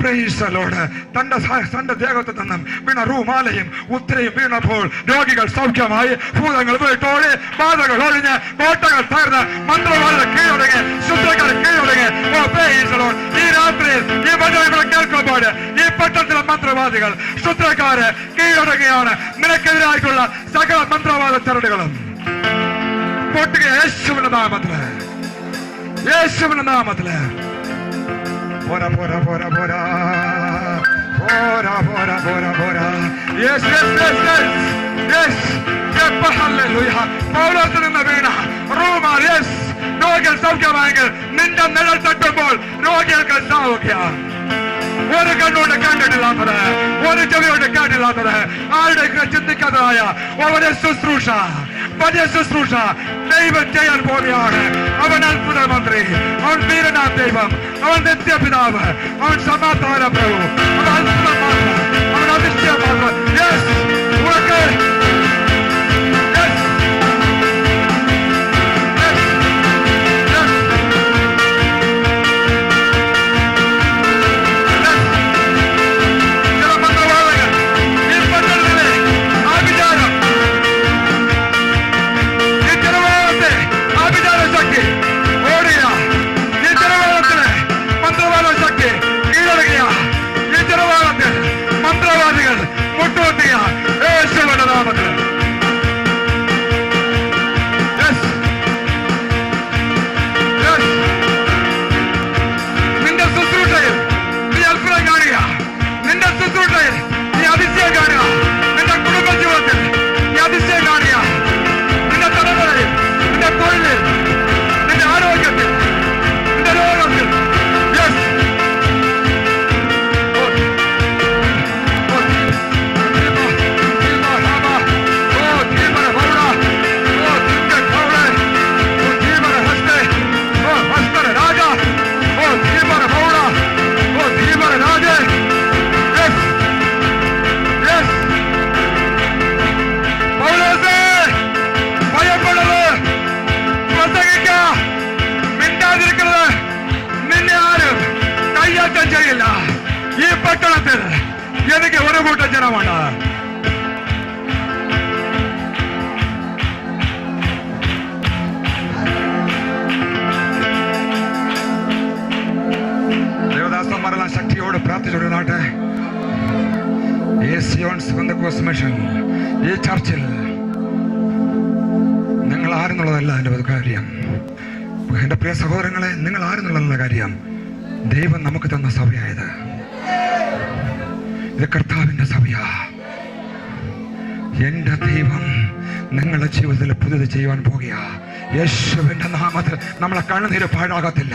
Price the Lord. തന്റെ ദേഹത്തിൽ നിന്നും വീണ റൂമാലയും ഉത്തരയും വീണപ്പോൾ രോഗികൾ സൗഖ്യമായി, ഭൂതങ്ങൾ വീട്ടോടി, ബാധകൾ ഒഴിഞ്ഞ്, കോട്ടകൾ തകർന്ന്, മന്ത്രവാദികൾ കീഴടങ്ങി, ശുദ്ധകൾ കീഴടങ്ങി. ഈ രാത്രിയിൽ ഈ വചനങ്ങൾ കേൾക്കുമ്പോൾ ഈ പട്ടണത്തിലെ മന്ത്രവാദികൾ, ശുദ്ധക്കാര് കീഴടങ്ങുകയാണ്. നിനക്കെതിരായിട്ടുള്ള സകല മന്ത്രവാദ ചരടുകളും പൊട്ടുക യേശുവിന്റെ നാമത്തില്, യേശുവിന്റെ നാമത്തില്. പോരാ പോരാ പോരാ പോരാ പോരാ പോരാ പോരാ പോരാ. Yes yes yes yes yes. Hallelujah. പൗലോസിൽ നിന്ന് വീണ റൂമാൽ, യെസ് സൗഖ്യമായെങ്കിൽ നിന്റെ നിഴൽ തട്ടുമ്പോൾ രോഗികൾക്ക് സൗഖ്യം. ഒരു കണ്ണുകൊണ്ട് കണ്ടിട്ടില്ലാത്തത്, ഒരു ചെവിയോട് കേട്ടില്ലാത്തത്, ആരുടെ ചിന്തിക്കാത്തതായ അവന്റെ ശുശ്രൂഷ, വലിയ ശുശ്രൂഷ ദൈവം ചെയ്യാൻ പോവുകയാണ്. അവൻ അത്ഭുത മന്ത്രി, അവൻ വീരനാ ദൈവം, അവൻ നിത്യപിതാവ്, അവൻ സമാധാന പ്രഭു, അവൻ അത്ഭുതം മാത്രം, അവൻ അതിശയം മാത്രം. യെസ്, ചെയ്യില്ല. ഈ പട്ടണത്തിൽ എനിക്ക് ഒരു കൂട്ടം ജനമാണ്. ദേവദാസന്മാരെല്ലാം ശക്തിയോട് പ്രാർത്ഥിച്ചുകൊണ്ടിരുന്നാട്ടെ. ഈ സിയോൺസ് പെന്തക്കോസ്റ്റ് മിഷൻ, ഈ ചർച്ചിൽ നിങ്ങൾ ആരെന്നുള്ളതല്ല എൻ്റെ കാര്യം. എന്റെ പ്രിയ സഹോദരങ്ങളെ, നിങ്ങൾ ആരെന്നുള്ളതല്ല കാര്യം. ദൈവം നമുക്ക് തന്ന സഭയായത്. ഇത് കർത്താവിന്റെ സഭയാ. എന്റെ ദൈവം നിങ്ങളുടെ ജീവിതത്തിൽ പുതിയത് ചെയ്യുവാൻ പോകുക. യേശുവിന്റെ നാമത്തിൽ നമ്മളെ കണ്ണുനീര് പാഴാകത്തില്ല.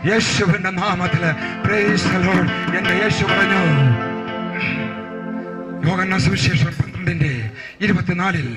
യേശുവിന്റെ നാമത്തില് പ്രൈസ് ദി ലോർഡ്. എന്റെ യേശു പറഞ്ഞു, യോഹന്നാൻ സുവിശേഷം 12:24